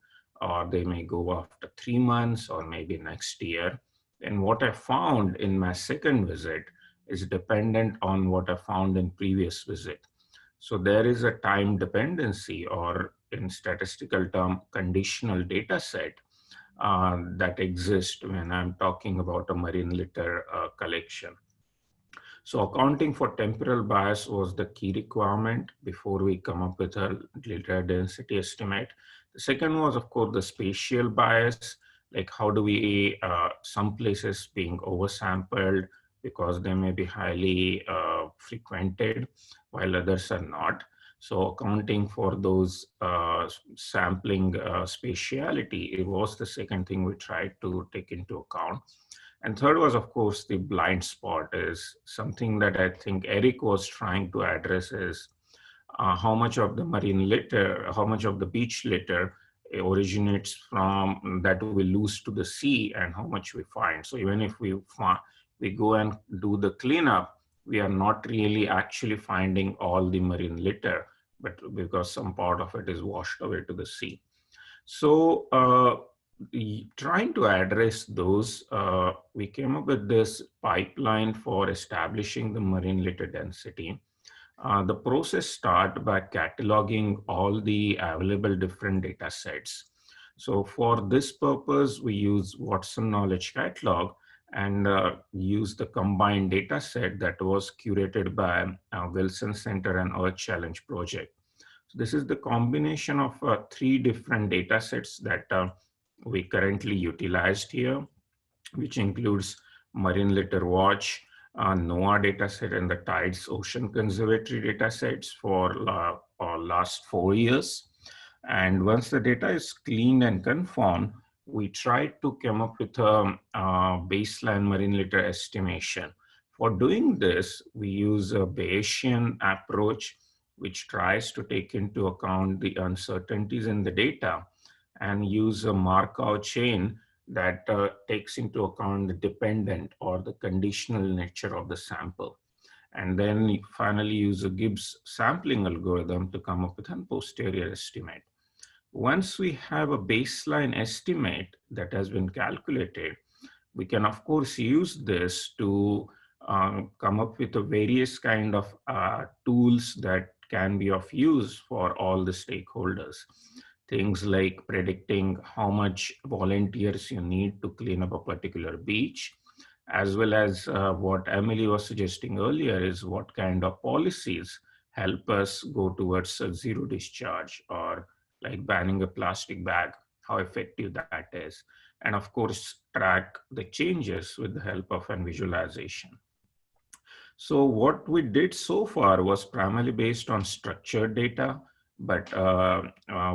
or they may go after 3 months, or maybe next year. And what I found in my second visit is dependent on what I found in previous visit. So there is a time dependency, or in statistical term, conditional data set that exists when I'm talking about a marine litter collection. So accounting for temporal bias was the key requirement before we come up with a litter density estimate. The second was, of course, the spatial bias. Like how do we, some places being oversampled because they may be highly frequented, while others are not. So accounting for those sampling spatiality, it was the second thing we tried to take into account. And third was, of course, the blind spot is something that I think Eric was trying to address is how much of the marine litter, how much of the beach litter originates from that we lose to the sea and how much we find. So even if we go and do the cleanup, we are not really actually finding all the marine litter, but because some part of it is washed away to the sea. So trying to address those, we came up with this pipeline for establishing the marine litter density. The process starts by cataloging all the available different data sets. So for this purpose, we use Watson Knowledge Catalog and use the combined data set that was curated by Wilson Center and Earth Challenge project. So this is the combination of 3 different data sets that we currently utilized here, which includes Marine Litter Watch, NOAA dataset, and the Tides Ocean Conservatory datasets for last 4 years. And once the data is cleaned and conformed, we try to come up with a baseline marine litter estimation. For doing this, we use a Bayesian approach, which tries to take into account the uncertainties in the data and use a Markov chain that takes into account the dependent or the conditional nature of the sample. And then you finally use a Gibbs sampling algorithm to come up with a posterior estimate. Once we have a baseline estimate that has been calculated, we can of course use this to come up with a various kind of tools that can be of use for all the stakeholders. Things like predicting how much volunteers you need to clean up a particular beach, as well as what Emily was suggesting earlier is what kind of policies help us go towards a zero discharge, or like banning a plastic bag, how effective that is. And of course, track the changes with the help of a visualization. So what we did so far was primarily based on structured data, but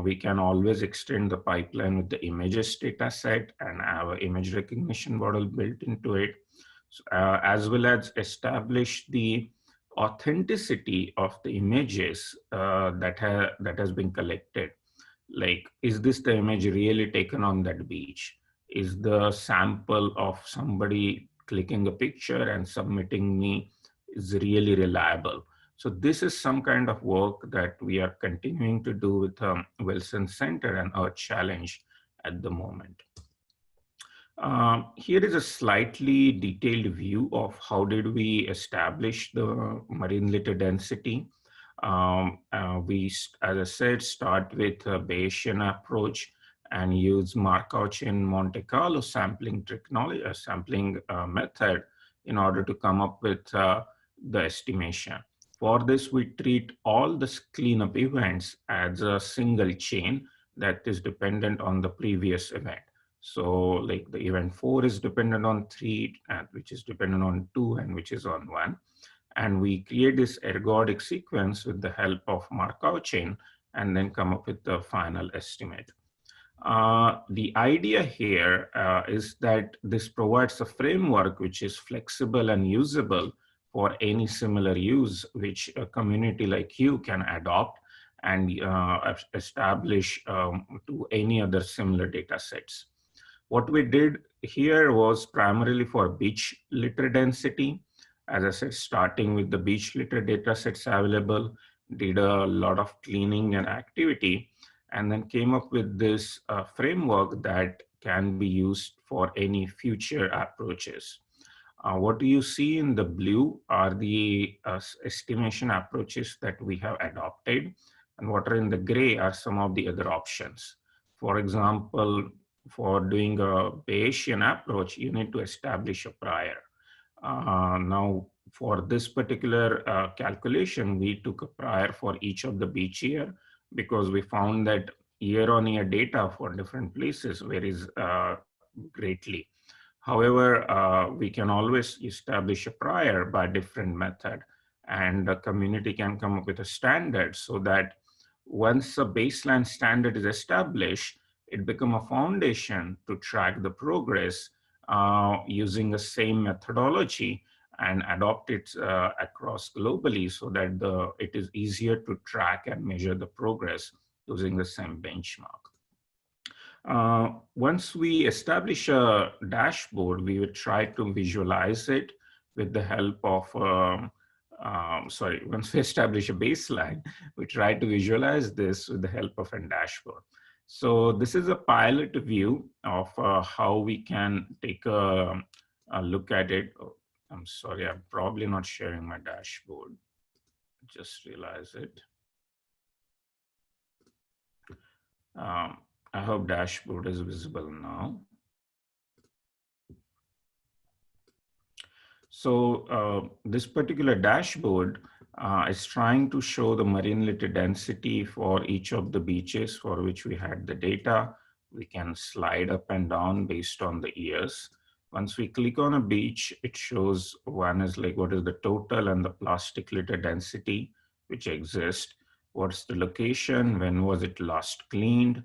we can always extend the pipeline with the images data set and have an image recognition model built into it, as well as establish the authenticity of the images that has been collected. Like, is this the image really taken on that beach? Is the sample of somebody clicking a picture and submitting me is really reliable? So this is some kind of work that we are continuing to do with Wilson Center and Earth Challenge at the moment. Here is a slightly detailed view of how did we establish the marine litter density. We, as I said, start with a Bayesian approach and use Markov chain Monte Carlo sampling technology, method in order to come up with the estimation. For this, we treat all the cleanup events as a single chain that is dependent on the previous event. So like the event 4 is dependent on 3, which is dependent on 2, and which is on 1. And we create this ergodic sequence with the help of Markov chain and then come up with the final estimate. The idea here is that this provides a framework which is flexible and usable for any similar use, which a community like you can adopt and establish to any other similar data sets. What we did here was primarily for beach litter density. As I said, starting with the beach litter data sets available, did a lot of cleaning and activity, and then came up with this framework that can be used for any future approaches. What do you see in the blue are the estimation approaches that we have adopted, and what are in the gray are some of the other options. For example, for doing a Bayesian approach, you need to establish a prior. Now, for this particular calculation, we took a prior for each of the beach year because we found that year-on-year data for different places varies greatly. However, we can always establish a prior by different method, and the community can come up with a standard so that once a baseline standard is established, it becomes a foundation to track the progress using the same methodology and adopt it across globally so that it is easier to track and measure the progress using the same benchmark. Once we establish a dashboard, we would try to visualize it with the help of, once we establish a baseline, we try to visualize this with the help of a dashboard. So this is a pilot view of how we can take a look at it. Oh, I'm sorry, I'm probably not sharing my dashboard. Just realize it. I hope dashboard is visible now. So this particular dashboard is trying to show the marine litter density for each of the beaches for which we had the data. We can slide up and down based on the years. Once we click on a beach, it shows one is like what is the total and the plastic litter density which exists. What's the location? When was it last cleaned?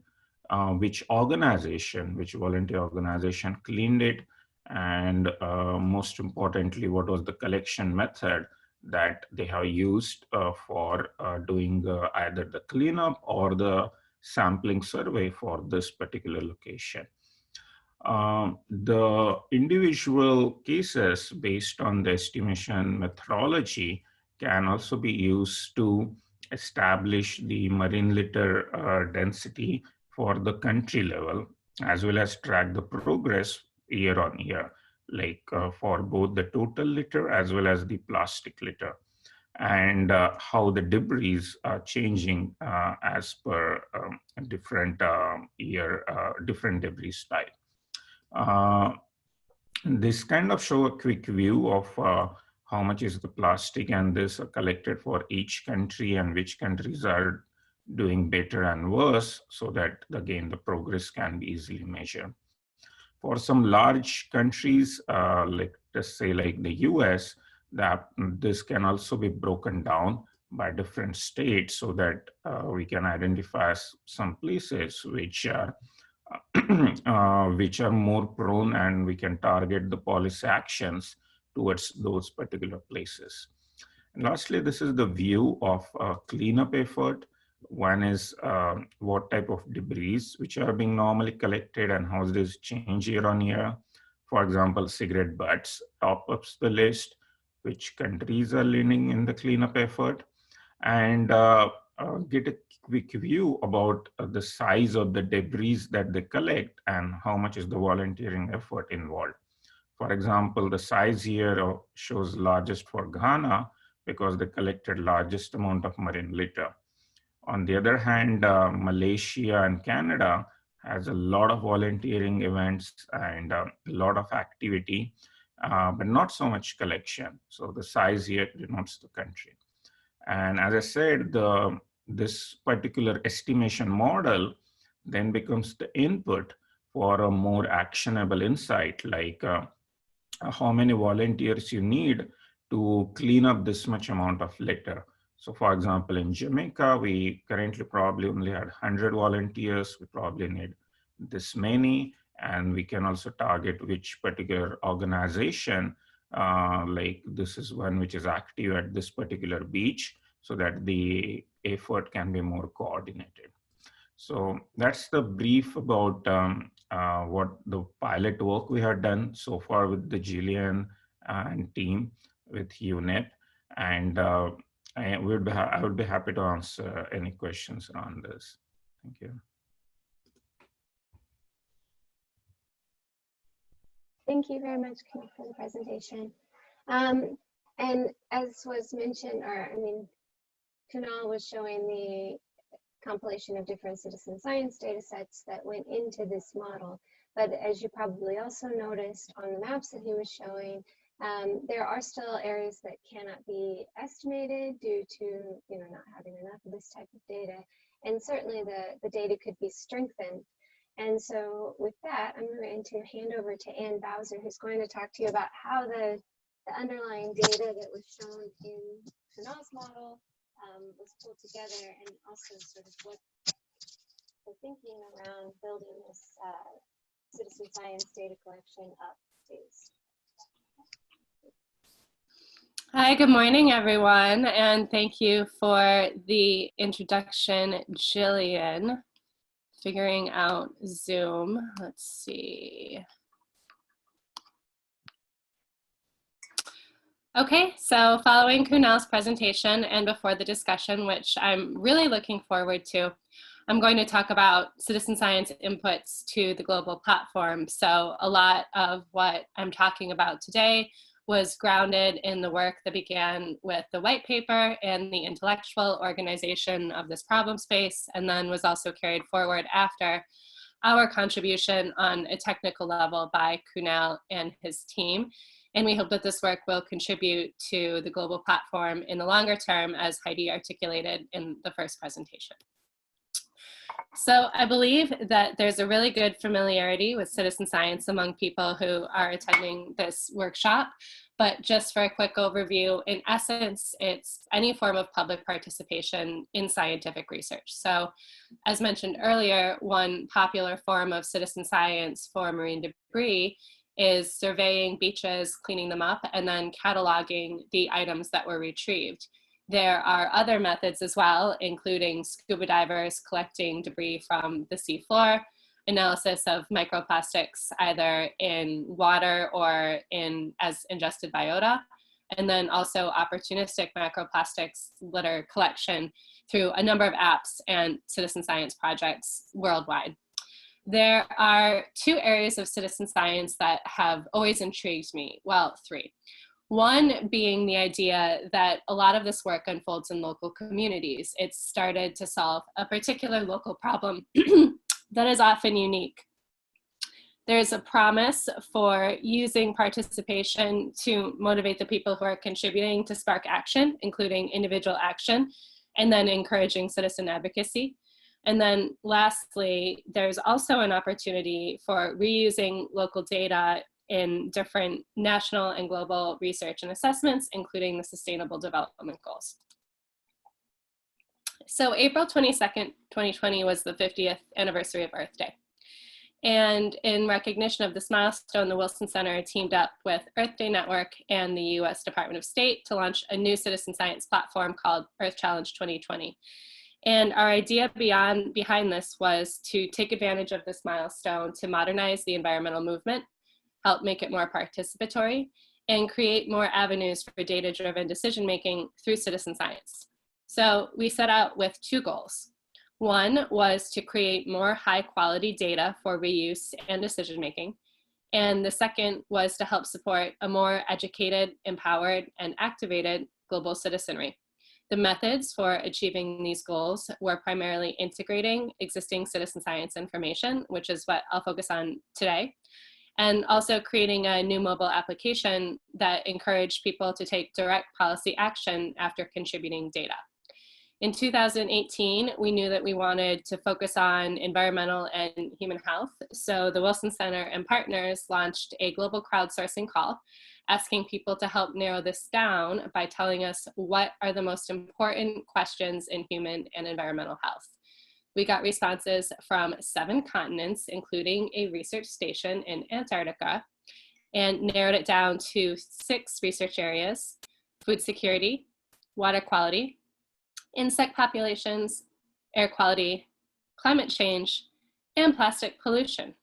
Which organization, which volunteer organization cleaned it? And most importantly, what was the collection method that they have used for doing either the cleanup or the sampling survey for this particular location. The individual cases based on the estimation methodology can also be used to establish the marine litter density for the country level, as well as track the progress year on year, like for both the total litter as well as the plastic litter, and how the debris are changing as per different year, different debris type. This kind of show a quick view of how much is the plastic, and this are collected for each country and which countries are doing better and worse, so that again the progress can be easily measured. For some large countries, like let's say like the US, that this can also be broken down by different states so that we can identify some places which are which are more prone, and we can target the policy actions towards those particular places. And lastly, this is the view of cleanup effort. One is what type of debris which are being normally collected and how this change year on year. For example, cigarette butts top up the list, which countries are leading in the cleanup effort, and get a quick view about the size of the debris that they collect and how much is the volunteering effort involved. For example, the size here shows largest for Ghana because they collected largest amount of marine litter. On the other hand, Malaysia and Canada has a lot of volunteering events and a lot of activity, but not so much collection. So the size here denotes the country. And as I said, this particular estimation model then becomes the input for a more actionable insight, like how many volunteers you need to clean up this much amount of litter. So for example, in Jamaica, we currently probably only had 100 volunteers. We probably need this many, and we can also target which particular organization, like this is one which is active at this particular beach, so that the effort can be more coordinated. So that's the brief about what the pilot work we have done so far with the Jillian and team with UNEP. And I would be happy to answer any questions around this. Thank you. Thank you very much, Kunal, for the presentation. And as was mentioned, Kunal was showing the compilation of different citizen science data sets that went into this model. But as you probably also noticed on the maps that he was showing, there are still areas that cannot be estimated due to not having enough of this type of data. And certainly the data could be strengthened. And so with that, I'm going to hand over to Ann Bowser, who's going to talk to you about how the underlying data that was shown in Kunal's model was pulled together, and also sort of what the thinking around building this citizen science data collection up is. Hi, good morning, everyone, and thank you for the introduction, Jillian. Figuring out Zoom, let's see. Okay, so following Kunal's presentation and before the discussion, which I'm really looking forward to, I'm going to talk about citizen science inputs to the global platform. So a lot of what I'm talking about today was grounded in the work that began with the white paper and the intellectual organization of this problem space, and then was also carried forward after our contribution on a technical level by Kunal and his team. And we hope that this work will contribute to the global platform in the longer term, as Heidi articulated in the first presentation. So I believe that there's a really good familiarity with citizen science among people who are attending this workshop. But just for a quick overview, in essence, it's any form of public participation in scientific research. So as mentioned earlier, one popular form of citizen science for marine debris is surveying beaches, cleaning them up, and then cataloging the items that were retrieved. There are other methods as well, including scuba divers collecting debris from the seafloor, analysis of microplastics either in water or as ingested biota, and then also opportunistic microplastics litter collection through a number of apps and citizen science projects worldwide. There are two areas of citizen science that have always intrigued me, well, three. One being the idea that a lot of this work unfolds in local communities. It's started to solve a particular local problem that is often unique. There's a promise for using participation to motivate the people who are contributing to spark action, including individual action, and then encouraging citizen advocacy. And then lastly, there's also an opportunity for reusing local data in different national and global research and assessments, including the Sustainable Development Goals. So April 22nd, 2020 was the 50th anniversary of Earth Day. And in recognition of this milestone, the Wilson Center teamed up with Earth Day Network and the US Department of State to launch a new citizen science platform called Earth Challenge 2020. And our idea behind this was to take advantage of this milestone to modernize the environmental movement, help make it more participatory, and create more avenues for data-driven decision-making through citizen science. So we set out with two goals. One was to create more high-quality data for reuse and decision-making. And the second was to help support a more educated, empowered, and activated global citizenry. The methods for achieving these goals were primarily integrating existing citizen science information, which is what I'll focus on today, and also creating a new mobile application that encouraged people to take direct policy action after contributing data. In 2018, we knew that we wanted to focus on environmental and human health, so the Wilson Center and partners launched a global crowdsourcing call, asking people to help narrow this down by telling us what are the most important questions in human and environmental health. We got responses from 7 continents, including a research station in Antarctica, and narrowed it down to 6 research areas: food security, water quality, insect populations, air quality, climate change, and plastic pollution.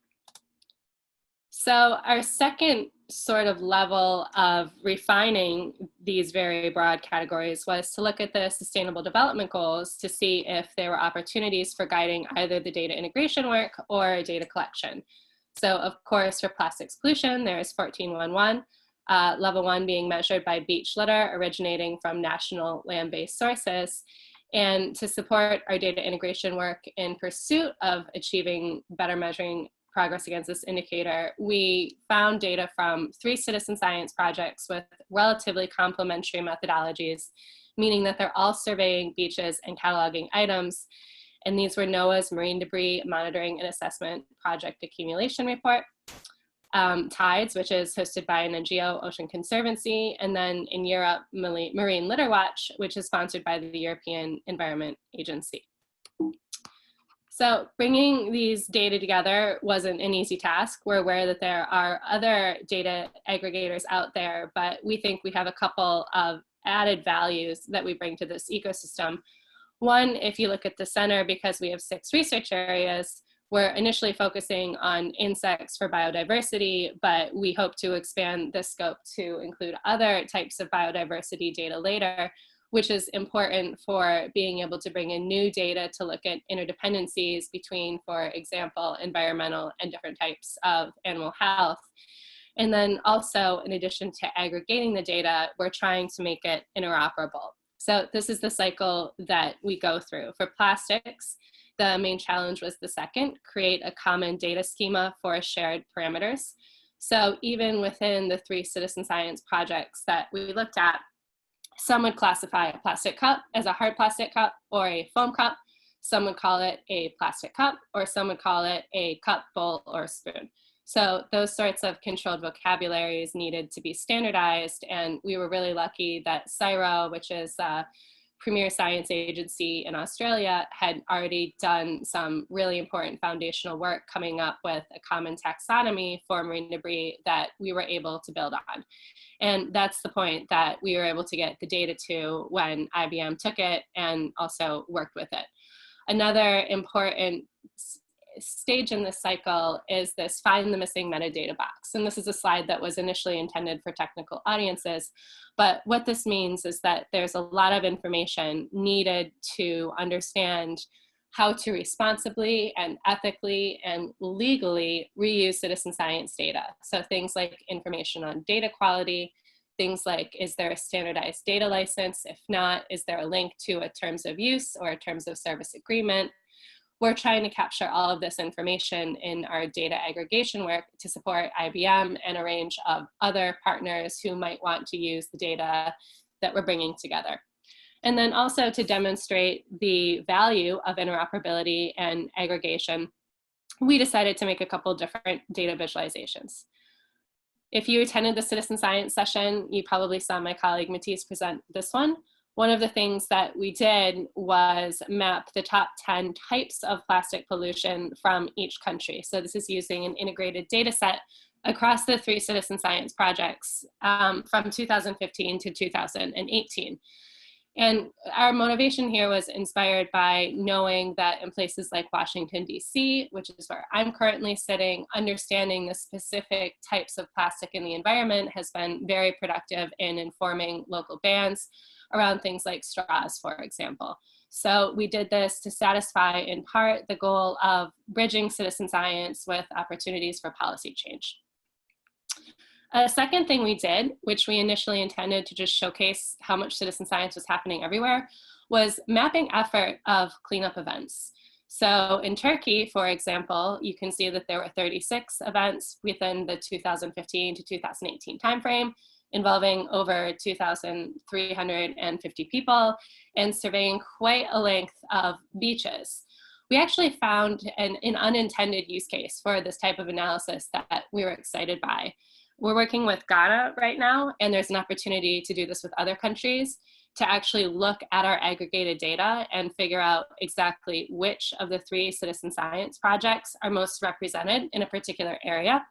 So our second sort of level of refining these very broad categories was to look at the Sustainable Development Goals to see if there were opportunities for guiding either the data integration work or data collection. So of course, for plastics pollution, there's 14.1.1, level 1 being measured by beach litter originating from national land-based sources. And to support our data integration work in pursuit of achieving better measuring progress against this indicator, we found data from 3 citizen science projects with relatively complementary methodologies, meaning that they're all surveying beaches and cataloging items. And these were NOAA's Marine Debris Monitoring and Assessment Project Accumulation Report, TIDES, which is hosted by an NGO, Ocean Conservancy, and then in Europe, Marine Litter Watch, which is sponsored by the European Environment Agency. So bringing these data together wasn't an easy task. We're aware that there are other data aggregators out there, but we think we have a couple of added values that we bring to this ecosystem. One, if you look at the center, because we have 6 research areas, we're initially focusing on insects for biodiversity, but we hope to expand the scope to include other types of biodiversity data later. which is important for being able to bring in new data to look at interdependencies between, for example, environmental and different types of animal health. And then also, in addition to aggregating the data, we're trying to make it interoperable. So this is the cycle that we go through. For plastics, the main challenge was the second, create a common data schema for shared parameters. So even within the 3 citizen science projects that we looked at, some would classify a plastic cup as a hard plastic cup or a foam cup. Some would call it a plastic cup, or some would call it a cup, bowl, or spoon. So those sorts of controlled vocabularies needed to be standardized, and we were really lucky that CSIRO, which is a premier science agency in Australia, had already done some really important foundational work coming up with a common taxonomy for marine debris that we were able to build on. And that's the point that we were able to get the data to when IBM took it and also worked with it. Another important stage in this cycle is this find the missing metadata box. And this is a slide that was initially intended for technical audiences. But what this means is that there's a lot of information needed to understand how to responsibly and ethically and legally reuse citizen science data. So things like information on data quality, things like, is there a standardized data license? If not, is there a link to a terms of use or a terms of service agreement? We're trying to capture all of this information in our data aggregation work to support IBM and a range of other partners who might want to use the data that we're bringing together. And then also to demonstrate the value of interoperability and aggregation, we decided to make a couple different data visualizations. If you attended the citizen science session, you probably saw my colleague Matisse present this one. One of the things that we did was map the top 10 types of plastic pollution from each country. So this is using an integrated data set across the 3 citizen science projects from 2015 to 2018. And our motivation here was inspired by knowing that in places like Washington, D.C., which is where I'm currently sitting, understanding the specific types of plastic in the environment has been very productive in informing local bans around things like straws, for example. So we did this to satisfy, in part, the goal of bridging citizen science with opportunities for policy change. A second thing we did, which we initially intended to just showcase how much citizen science was happening everywhere, was mapping effort of cleanup events. So in Turkey, for example, you can see that there were 36 events within the 2015 to 2018 timeframe, involving over 2,350 people and surveying quite a length of beaches. We actually found an unintended use case for this type of analysis that we were excited by. We're working with Ghana right now, and there's an opportunity to do this with other countries to actually look at our aggregated data and figure out exactly which of the 3 citizen science projects are most represented in a particular area.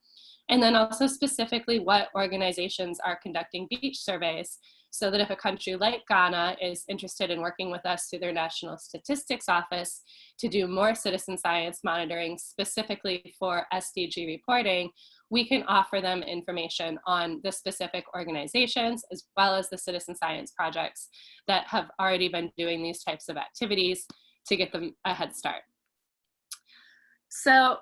And then also specifically what organizations are conducting beach surveys, so that if a country like Ghana is interested in working with us through their National Statistics Office to do more citizen science monitoring specifically for SDG reporting, we can offer them information on the specific organizations as well as the citizen science projects that have already been doing these types of activities to get them a head start. So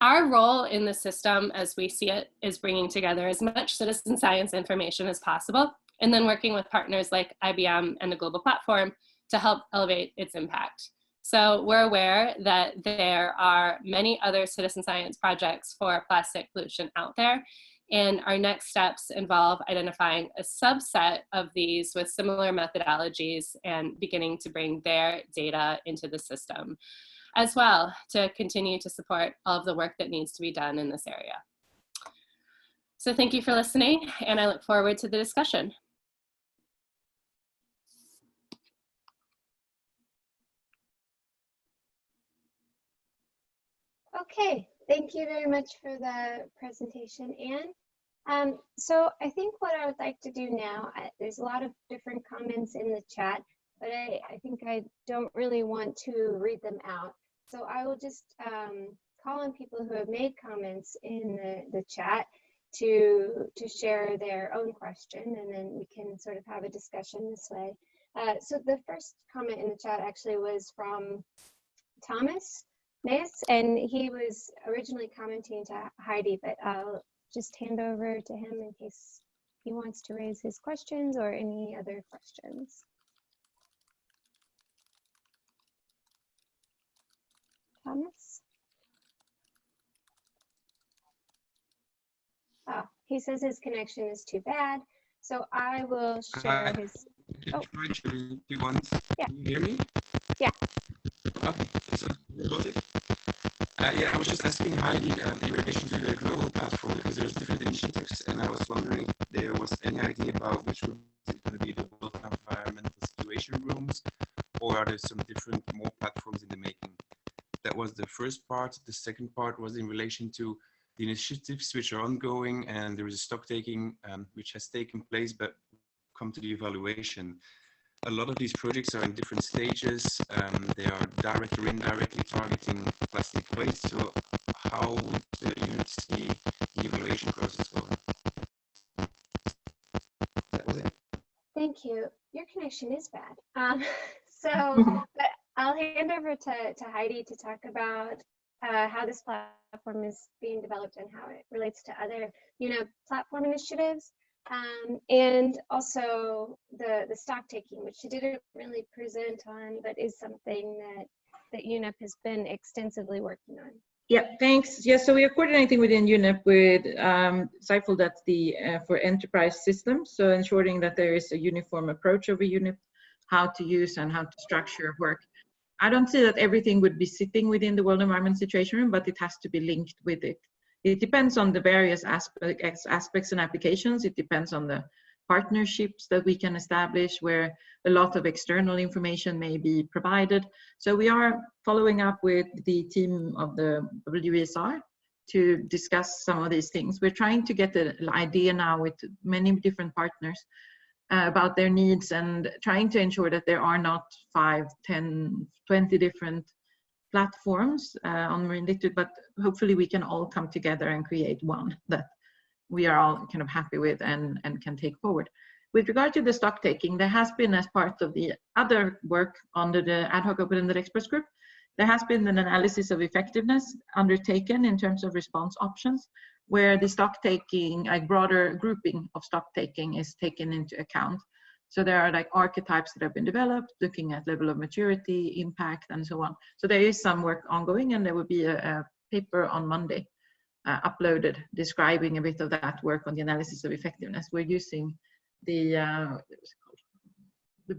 our role in the system as we see it is bringing together as much citizen science information as possible, and then working with partners like IBM and the Global Platform to help elevate its impact. So we're aware that there are many other citizen science projects for plastic pollution out there, and our next steps involve identifying a subset of these with similar methodologies and beginning to bring their data into the system as well to continue to support all of the work that needs to be done in this area. So thank you for listening, and I look forward to the discussion. Okay, thank you very much for the presentation, Anne. So I think what I would like to do now, there's a lot of different comments in the chat, but I think I don't really want to read them out. So I will just call on people who have made comments in the chat to share their own question, and then we can sort of have a discussion this way. So the first comment in the chat actually was from Thomas Nass, and he was originally commenting to Heidi, but I'll just hand over to him in case he wants to raise his questions or any other questions. Thomas? Oh, he says his connection is too bad, so I will share his. Oh. Do you want? Yeah. Can you hear me? Yeah. Okay. So, yeah, I was just asking Heidi in relation to the global platform because there's different initiatives, and I was wondering if there was any idea about which room is going to be the World Environmental Situation rooms, or are there some different more platforms in the making? That was the first part. The second part was in relation to the initiatives which are ongoing, and there is a stock taking which has taken place, but come to the evaluation. A lot of these projects are in different stages. They are directly or indirectly targeting plastic waste. So how would you see the evaluation process going? That was it. Thank you. Your connection is bad. But I'll hand over to Heidi to talk about how this platform is being developed and how it relates to other, platform initiatives. And also the stock taking, which she didn't really present on, but is something that UNEP has been extensively working on. Yeah, thanks. Yeah, so we are coordinating within UNEP with CIFL, that's the for enterprise systems. So ensuring that there is a uniform approach over UNEP, how to use and how to structure work. I don't see that everything would be sitting within the World Environment Situation Room, but it has to be linked with it. It depends on the various aspects and applications. It depends on the partnerships that we can establish where a lot of external information may be provided. So we are following up with the team of the WESR to discuss some of these things. We're trying to get an idea now with many different partners about their needs and trying to ensure that there are not 5, 10, 20 different platforms on marine litter, but hopefully we can all come together and create one that we are all kind of happy with and can take forward. With regard to the stock taking, there has been, as part of the other work under the ad hoc open-ended experts group, there has been an analysis of effectiveness undertaken in terms of response options, where the stock taking, a broader grouping of stock taking is taken into account. So there are like archetypes that have been developed, looking at level of maturity, impact, and so on. So there is some work ongoing, and there will be a paper on Monday uploaded describing a bit of that work on the analysis of effectiveness. We're using the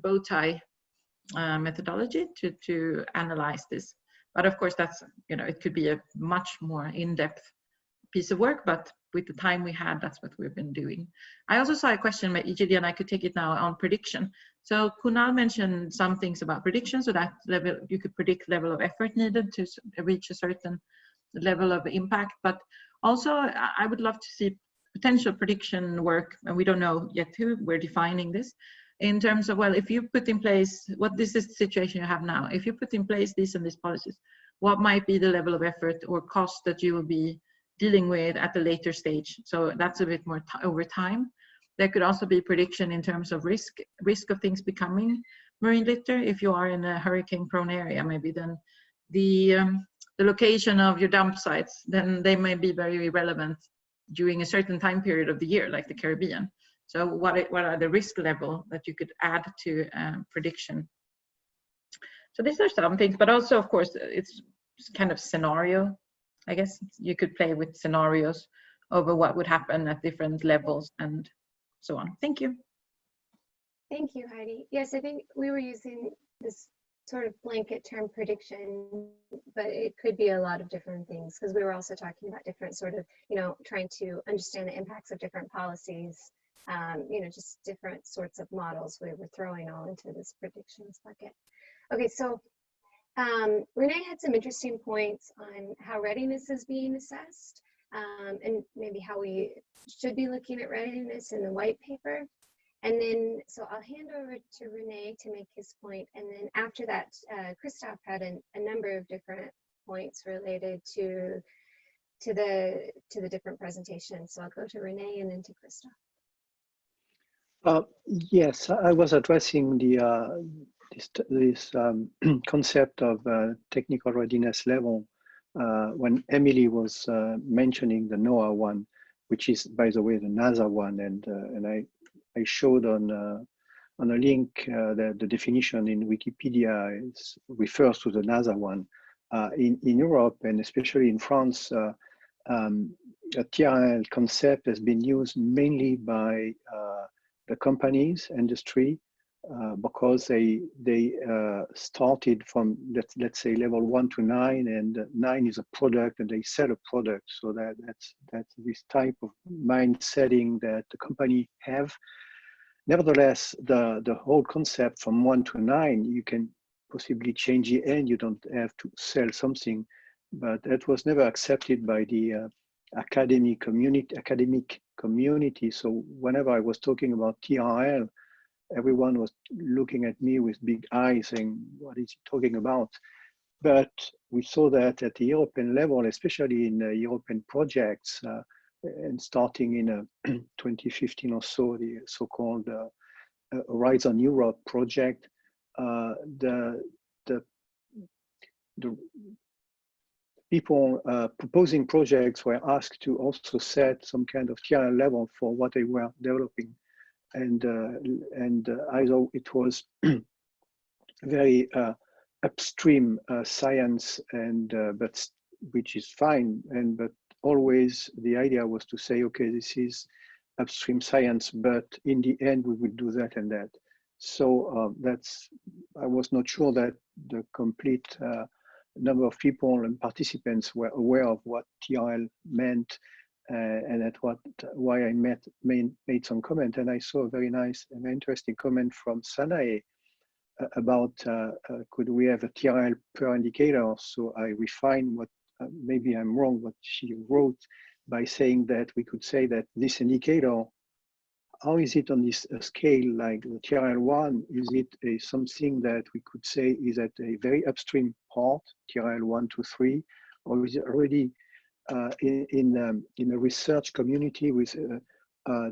bow tie methodology to analyze this. But of course, that's, it could be a much more in-depth piece of work, but with the time we had, that's what we've been doing. I also saw a question by EGD, and I could take it now on prediction. So Kunal mentioned some things about prediction, so that level, you could predict level of effort needed to reach a certain level of impact. But also, I would love to see potential prediction work, and we don't know yet who, we're defining this, in terms of, well, if you put in place, what this is the situation you have now, if you put in place these and these policies, what might be the level of effort or cost that you will be dealing with at a later stage? So that's a bit more over time. There could also be prediction in terms of risk of things becoming marine litter. If you are in a hurricane prone area, maybe then the location of your dump sites, then they may be very relevant during a certain time period of the year, like the Caribbean. So what are the risk level that you could add to prediction? So these are some things, but also, of course, it's kind of scenario. I guess you could play with scenarios over what would happen at different levels and so on. Thank you. Thank you, Heidi. Yes, I think we were using this sort of blanket term prediction, but it could be a lot of different things, because we were also talking about different sort of, trying to understand the impacts of different policies, just different sorts of models we were throwing all into this predictions bucket. Okay, so Renee had some interesting points on how readiness is being assessed, and maybe how we should be looking at readiness in the white paper. And then, so I'll hand over to Renee to make his point. And then after that, Christoph had a number of different points related to the different presentations. So I'll go to Renee and then to Christoph. Yes, I was addressing the this concept of technical readiness level when Emily was mentioning the NOAA one, which is, by the way, the NASA one, and I showed on a link that the definition in Wikipedia refers to the NASA one. In Europe and especially in France, a TRL concept has been used mainly by the companies, industry, because they started from let's say level 1 to 9, and 9 is a product, and they sell a product. So that's this type of mind setting that the company have. Nevertheless, the whole concept from 1 to 9, you can possibly change the end. You don't have to sell something, but that was never accepted by the academic community. So whenever I was talking about TRL, everyone was looking at me with big eyes saying, what is he talking about? But we saw that at the European level, especially in European projects, and starting in 2015 or so, the so-called Horizon Europe project, the people proposing projects were asked to also set some kind of TRL level for what they were developing, and I thought it was very upstream science, and but which is fine, but always the idea was to say, okay, this is upstream science, but in the end we will do that and that. So I was not sure that the complete number of people and participants were aware of what TRL meant, and why I made some comment. And I saw a very nice and interesting comment from Sanae about could we have a TRL per indicator. So I refined what, maybe I'm wrong, what she wrote, by saying that we could say that this indicator, how is it on this scale, like the TRL1? Is it something that we could say is at a very upstream part, TRL1 to 3, or is it already in a research community with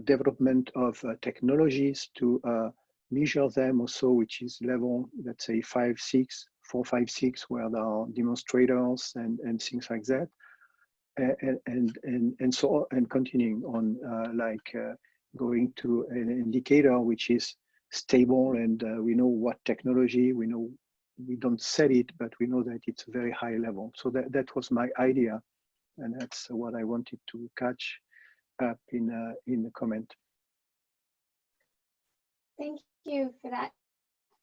development of technologies to measure them also, which is level, let's say 4, 5, 6, where there are demonstrators and things like that, and so on, and continuing on, going to an indicator which is stable, and we know what technology, we know we don't sell it, but we know that it's a very high level. So that was my idea, and that's what I wanted to catch up in the comment. Thank you for that.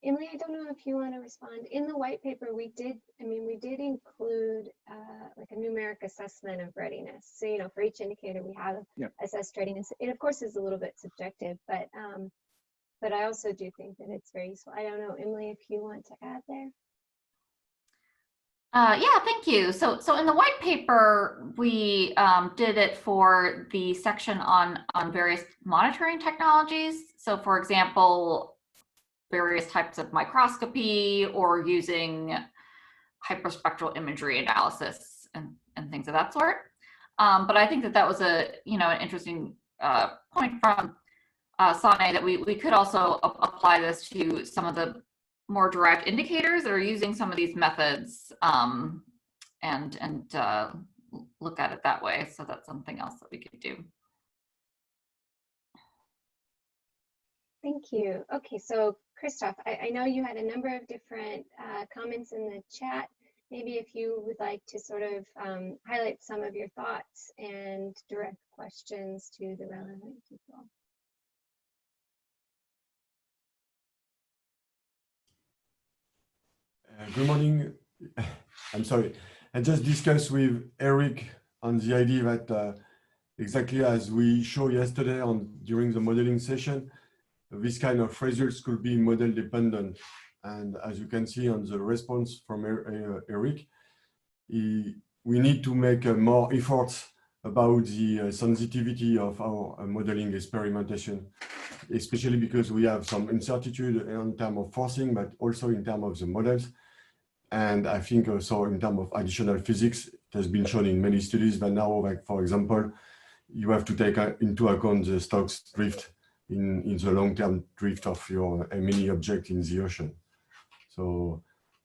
Emily, I don't know if you want to respond. In the white paper, we did include like a numeric assessment of readiness. So, you know, for each indicator we have assessed readiness. It of course is a little bit subjective, but I also do think that it's very useful. I don't know, Emily, if you want to add there. Yeah, thank you. So in the white paper, we did it for the section on various monitoring technologies. So for example, various types of microscopy, or using hyperspectral imagery analysis and things of that sort. But I think that was an interesting point from Sane, that we could also apply this to some of the more direct indicators that are using some of these methods, and look at it that way. So that's something else that we could do. Thank you. Okay, so Christoph, I know you had a number of different comments in the chat. Maybe if you would like to sort of highlight some of your thoughts and direct questions to the relevant people. Good morning. I'm sorry. I just discussed with Eric on the idea that exactly as we showed yesterday during the modeling session, this kind of results could be model dependent. And as you can see on the response from Eric, we need to make more efforts about the sensitivity of our modeling experimentation, especially because we have some uncertainty in terms of forcing, but also in terms of the models. And I think also in terms of additional physics, it has been shown in many studies that now, like for example, you have to take into account the Stokes drift in the long-term drift of your mini object in the ocean. So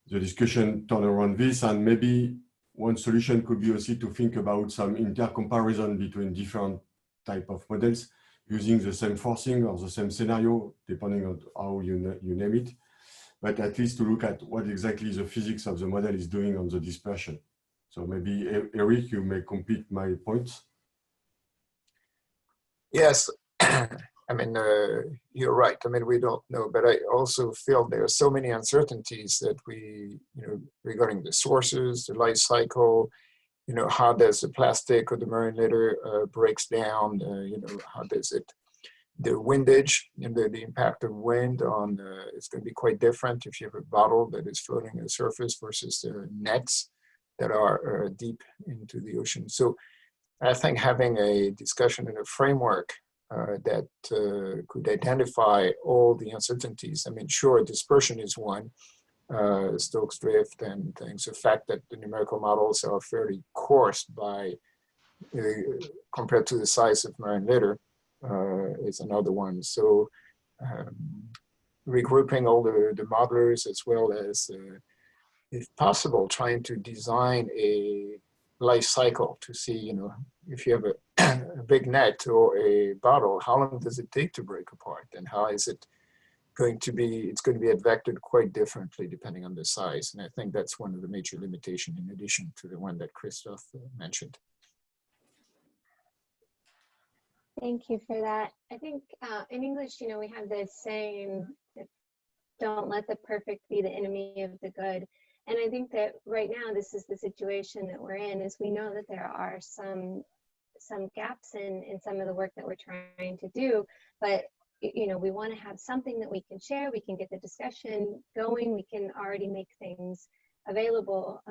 the discussion turned around this, and maybe one solution could be also to think about some intercomparison between different type of models using the same forcing or the same scenario, depending on how you name it, but at least to look at what exactly the physics of the model is doing on the dispersion. So maybe Eric, you may complete my points. Yes, I mean, you're right. I mean, we don't know, but I also feel there are so many uncertainties that we, regarding the sources, the life cycle, how does the plastic or the marine litter breaks down, how does it, the windage, the impact of wind on, it's going to be quite different if you have a bottle that is floating on the surface versus the nets that are deep into the ocean. So I think having a discussion in a framework that could identify all the uncertainties. I mean, sure, dispersion is one, Stokes drift and things. The fact that the numerical models are fairly coarse by compared to the size of marine litter is another one. So regrouping all the modelers, as well as, if possible, trying to design a life cycle to see, if you have a big net or a bottle, how long does it take to break apart, and how is it going to be, it's going to be affected quite differently depending on the size. And I think that's one of the major limitations in addition to the one that Christophe mentioned. Thank you for that. I think in English, we have this saying, don't let the perfect be the enemy of the good. And I think that right now, this is the situation that we're in, is we know that there are some gaps in some of the work that we're trying to do, but we want to have something that we can share, we can get the discussion going, we can already make things available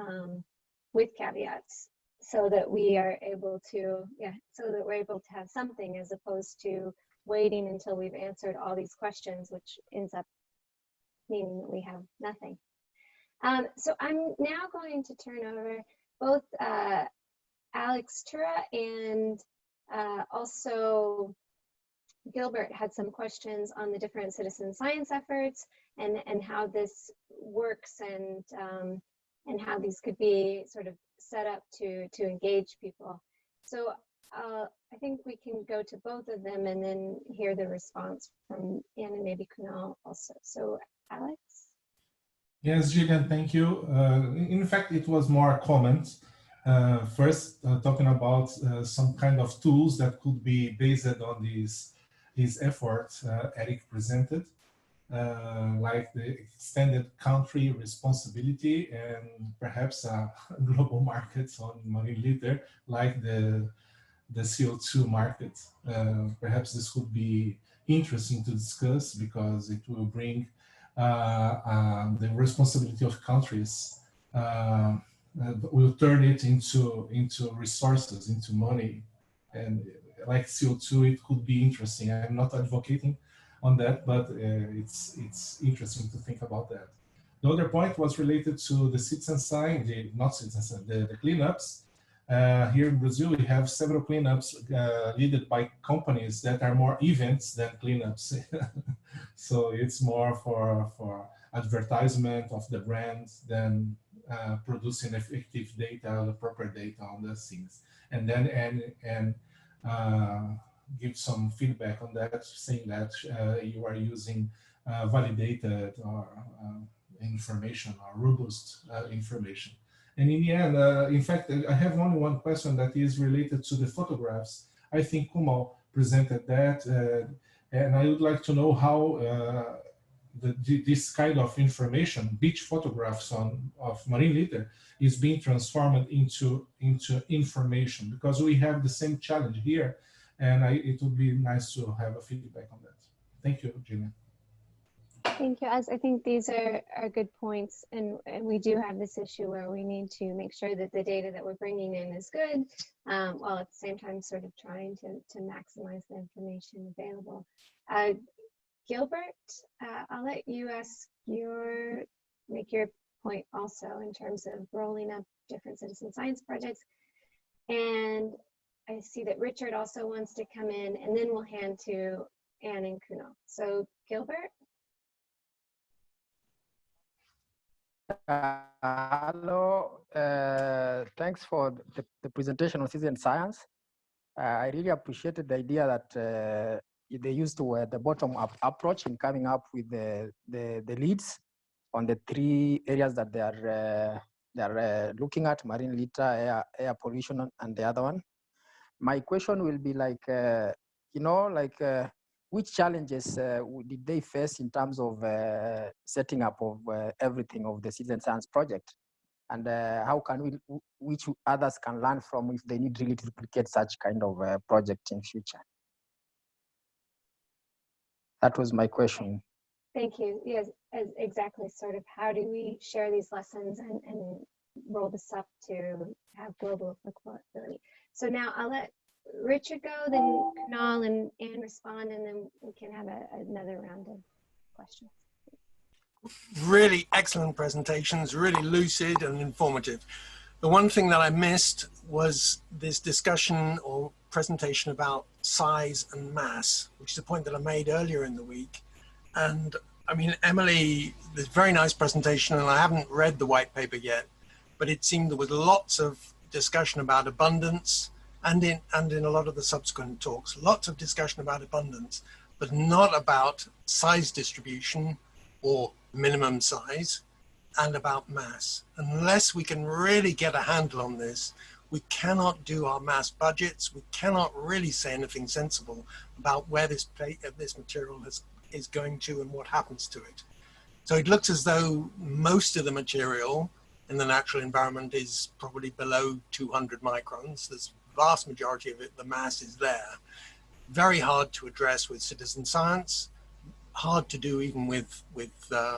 with caveats, so that we are able to, have something, as opposed to waiting until we've answered all these questions, which ends up meaning that we have nothing. So I'm now going to turn over both Alex Tura and also Gilbert had some questions on the different citizen science efforts and how this works, and how these could be sort of set up to engage people. So I think we can go to both of them and then hear the response from Anne and maybe Kunal also. So Alex? Yes, Gillian, thank you. In fact, it was more comments. First, talking about some kind of tools that could be based on these efforts Eric presented, like the extended country responsibility and perhaps global markets on marine litter, like the CO2 market. Perhaps this could be interesting to discuss, because it will bring the responsibility of countries, will turn it into resources, into money. And like CO2, it could be interesting. I'm not advocating on that, but it's interesting to think about that. The other point was related to the citizen science, the cleanups. Here in Brazil, we have several cleanups led by companies that are more events than cleanups. So it's more for advertisement of the brands than producing effective data, the proper data on those things. And then give some feedback on that, saying that you are using validated or information or robust information. And in the end, in fact, I have only one question that is related to the photographs. I think Kumal presented that, and I would like to know how this kind of information, beach photographs of marine litter, is being transformed into information, because we have the same challenge here, and it would be nice to have a feedback on that. Thank you, Gillian. Thank you. As I think these are good points, and we do have this issue where we need to make sure that the data that we're bringing in is good, while at the same time sort of trying to maximize the information available. Gilbert, I'll let you make your point also in terms of rolling up different citizen science projects. And I see that Richard also wants to come in, and then we'll hand to Anne and Kunal. So Gilbert? Hello, thanks for the presentation on citizen science. I really appreciated the idea that they used the bottom-up approach in coming up with the leads on the 3 areas that they are looking at: marine litter, air pollution, and the other one. My question will be like, which challenges did they face in terms of setting up of everything of the citizen science project? And how can which others can learn from if they need really to replicate such kind of project in future? That was my question. Thank you. Yes, exactly. Sort of how do we share these lessons and roll this up to have global applicability? So now I'll let Richard go, then Kunal and Anne respond, and then we can have another round of questions. Really excellent presentations, really lucid and informative. The one thing that I missed was this discussion or presentation about size and mass, which is a point that I made earlier in the week. And I mean, Emily, this very nice presentation, and I haven't read the white paper yet, but it seemed there was lots of discussion about abundance, and in a lot of the subsequent talks, lots of discussion about abundance, but not about size distribution or minimum size, and about mass. Unless we can really get a handle on this, we cannot do our mass budgets. We cannot really say anything sensible about where this material is going to and what happens to it. So it looks as though most of the material in the natural environment is probably below 200 microns. There's vast majority of it, the mass is there. Very hard to address with citizen science, hard to do even with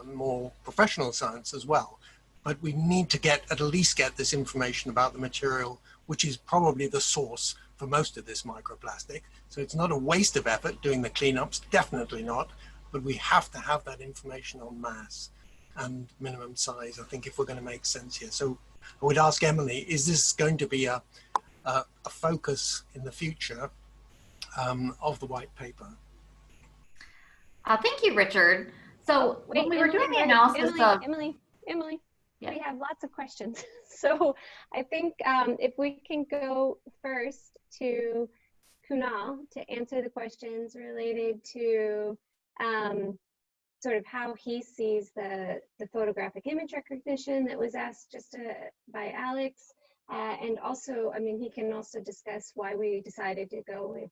more professional science as well. But we need to at least get this information about the material, which is probably the source for most of this microplastic. So it's not a waste of effort doing the cleanups, definitely not, but we have to have that information on mass and minimum size, I think, if we're going to make sense here. So I would ask Emily, is this going to be a focus in the future of the white paper? Thank you, Richard. So when we were doing the analysis Emily, yeah. We have lots of questions. So I think if we can go first to Kunal to answer the questions related to sort of how he sees the photographic image recognition that was asked just by Alex. And also, I mean, he can also discuss why we decided to go with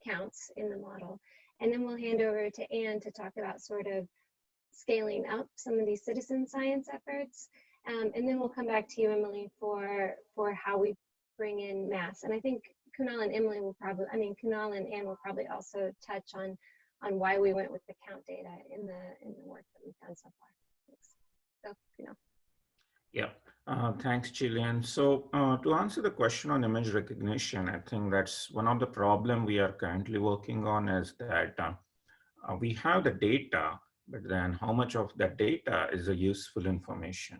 counts in the model. And then we'll hand over to Anne to talk about sort of scaling up some of these citizen science efforts. And then we'll come back to you, Emily, for how we bring in mass. And I think Kunal and Emily will probably, I mean, Kunal and Anne will probably also touch on why we went with the count data in the work that we've done so far. Thanks. So, Kunal. Yeah, thanks, Gillian. So to answer the question on image recognition, I think that's one of the problems we are currently working on is that we have the data, but then how much of that data is a useful information?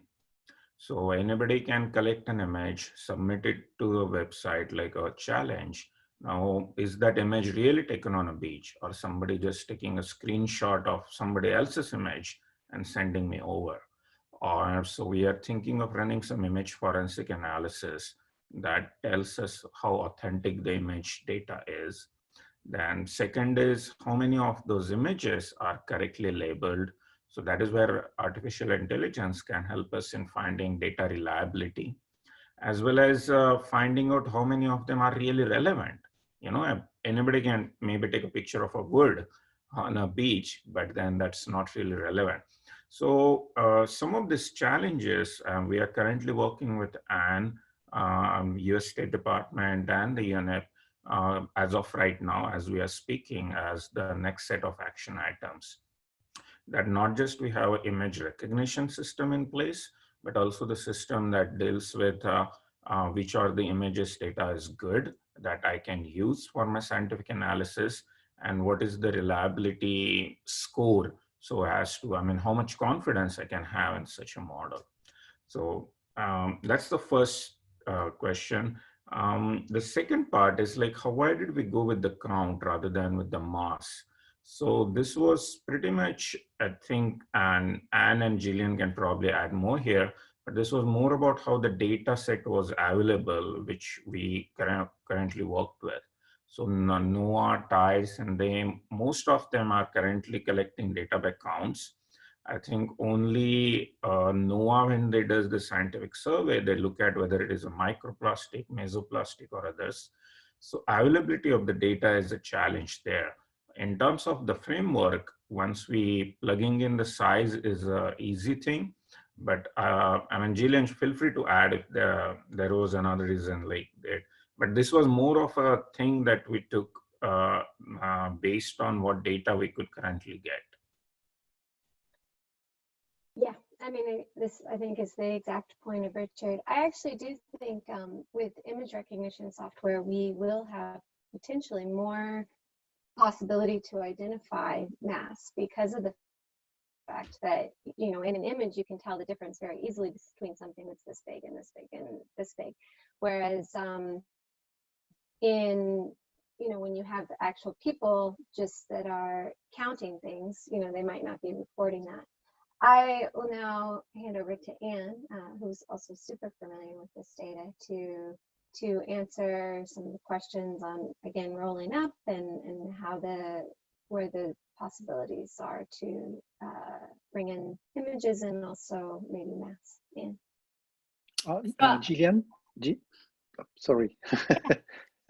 So anybody can collect an image, submit it to a website like a challenge. Now, is that image really taken on a beach, or somebody just taking a screenshot of somebody else's image and sending me over? Or so we are thinking of running some image forensic analysis that tells us how authentic the image data is. Then second is how many of those images are correctly labeled. So that is where artificial intelligence can help us in finding data reliability, as well as finding out how many of them are really relevant. You know, anybody can maybe take a picture of a wood on a beach, but then that's not really relevant. So some of these challenges, we are currently working with Anne, US State Department and the UNEP as of right now, as we are speaking, as the next set of action items. That not just we have an image recognition system in place, but also the system that deals with which are the images data is good that I can use for my scientific analysis, and what is the reliability score, so as to, I mean, how much confidence I can have in such a model. So that's the first question. The second part is like, why did we go with the count rather than with the mass? So this was pretty much, I think, and Anne and Gillian can probably add more here, but this was more about how the data set was available, which we currently worked with. So NOAA, TIDES, and most of them are currently collecting data by counts. I think only NOAA, when they does the scientific survey, they look at whether it is a microplastic, mesoplastic, or others. So availability of the data is a challenge there. In terms of the framework, once we plugging in the size is an easy thing. But I mean, Gillian, feel free to add if there was another reason like that. But this was more of a thing that we took based on what data we could currently get. Yeah, I mean, this I think is the exact point of Richard. I actually do think with image recognition software, we will have potentially more possibility to identify mass because of the fact that, you know, in an image, you can tell the difference very easily between something that's this big and this big and this big. Whereas you know, when you have actual people just that are counting things, you know, they might not be reporting that. I will now hand over to Anne, who's also super familiar with this data, to answer some of the questions on, again, rolling up and how where the possibilities are to bring in images and also maybe mass. Anne. Gillian, sorry.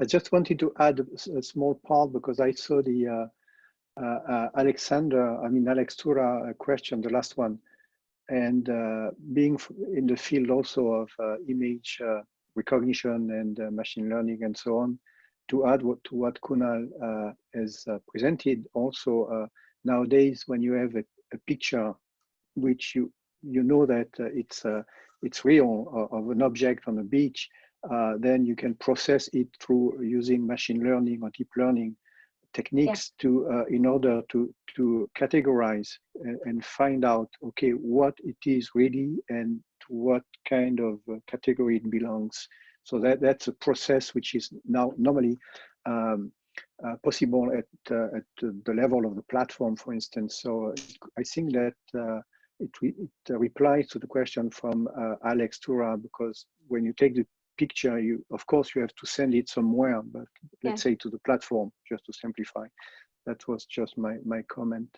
I just wanted to add a small part because I saw the Alex Tura question, the last one, and being in the field also of image recognition and machine learning and so on, to add to what Kunal has presented also, nowadays when you have a picture which you know that it's real of an object on a beach, then you can process it through using machine learning or deep learning techniques to in order to categorize and find out, okay, what it is really and to what kind of category it belongs. So that's a process which is now normally possible at the level of the platform, for instance. So I think that it replies to the question from Alex Tura, because when you take the picture, of course you have to send it somewhere, but let's say to the platform, just to simplify. That was just my comment.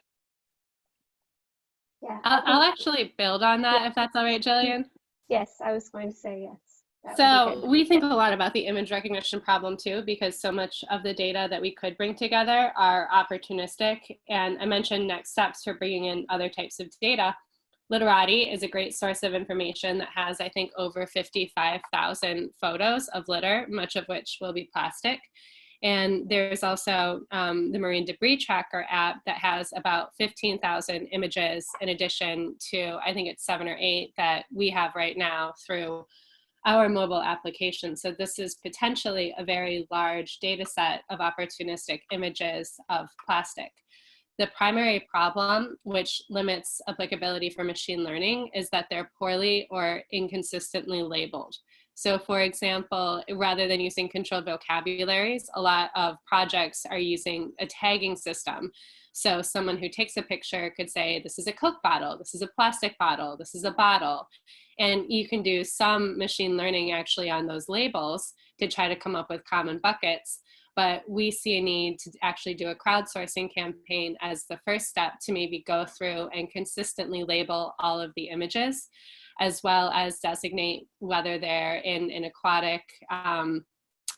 Yeah, I'll actually build on that if that's all right, Gillian. Yes, I was going to say yes. So we think a lot about the image recognition problem too, because so much of the data that we could bring together are opportunistic. And I mentioned next steps for bringing in other types of data. Literati is a great source of information that has, I think, over 55,000 photos of litter, much of which will be plastic. And there's also the Marine Debris Tracker app that has about 15,000 images in addition to, I think it's 7 or 8 that we have right now through our mobile application. So this is potentially a very large data set of opportunistic images of plastic. The primary problem, which limits applicability for machine learning, is that they're poorly or inconsistently labeled. So for example, rather than using controlled vocabularies, a lot of projects are using a tagging system. So someone who takes a picture could say, this is a Coke bottle, this is a plastic bottle, this is a bottle. And you can do some machine learning actually on those labels to try to come up with common buckets. But we see a need to actually do a crowdsourcing campaign as the first step to maybe go through and consistently label all of the images, as well as designate whether they're in an aquatic, I'm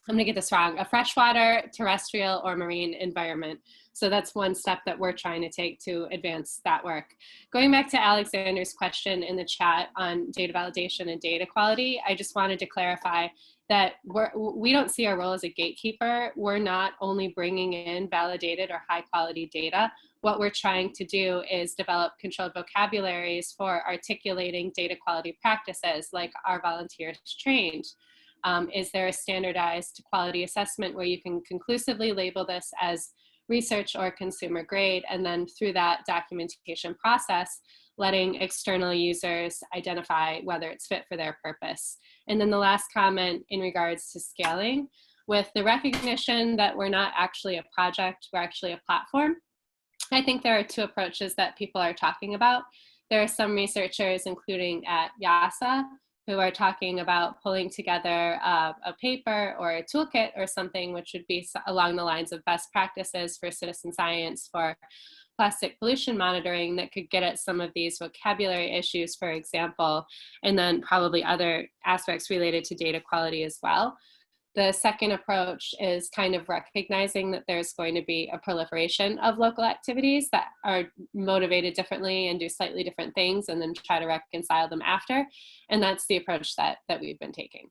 gonna get this wrong, a freshwater, terrestrial, or marine environment. So that's one step that we're trying to take to advance that work. Going back to Alexander's question in the chat on data validation and data quality, I just wanted to clarify that we don't see our role as a gatekeeper. We're not only bringing in validated or high quality data. What we're trying to do is develop controlled vocabularies for articulating data quality practices like our volunteers trained. Is there a standardized quality assessment where you can conclusively label this as research or consumer grade, and then through that documentation process, letting external users identify whether it's fit for their purpose. And then the last comment in regards to scaling, with the recognition that we're not actually a project, we're actually a platform. I think there are two approaches that people are talking about. There are some researchers, including at YASA, who are talking about pulling together a paper or a toolkit or something which would be along the lines of best practices for citizen science for plastic pollution monitoring that could get at some of these vocabulary issues, for example, and then probably other aspects related to data quality as well. The second approach is kind of recognizing that there's going to be a proliferation of local activities that are motivated differently and do slightly different things, and then try to reconcile them after. And that's the approach that we've been taking.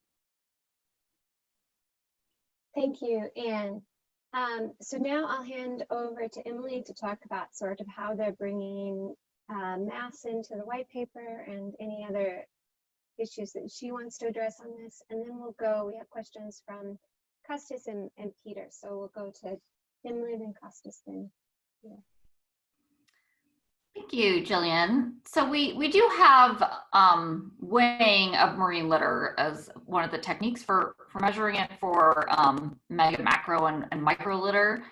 Thank you, Anne. So now I'll hand over to Emily to talk about sort of how they're bringing mass into the white paper and any other issues that she wants to address on this, and then we have questions from Costas and Peter. So we'll go to Emily, then Costas, then Peter. Thank you, Jillian. So we do have weighing of marine litter as one of the techniques for measuring it for mega, macro, and micro litter.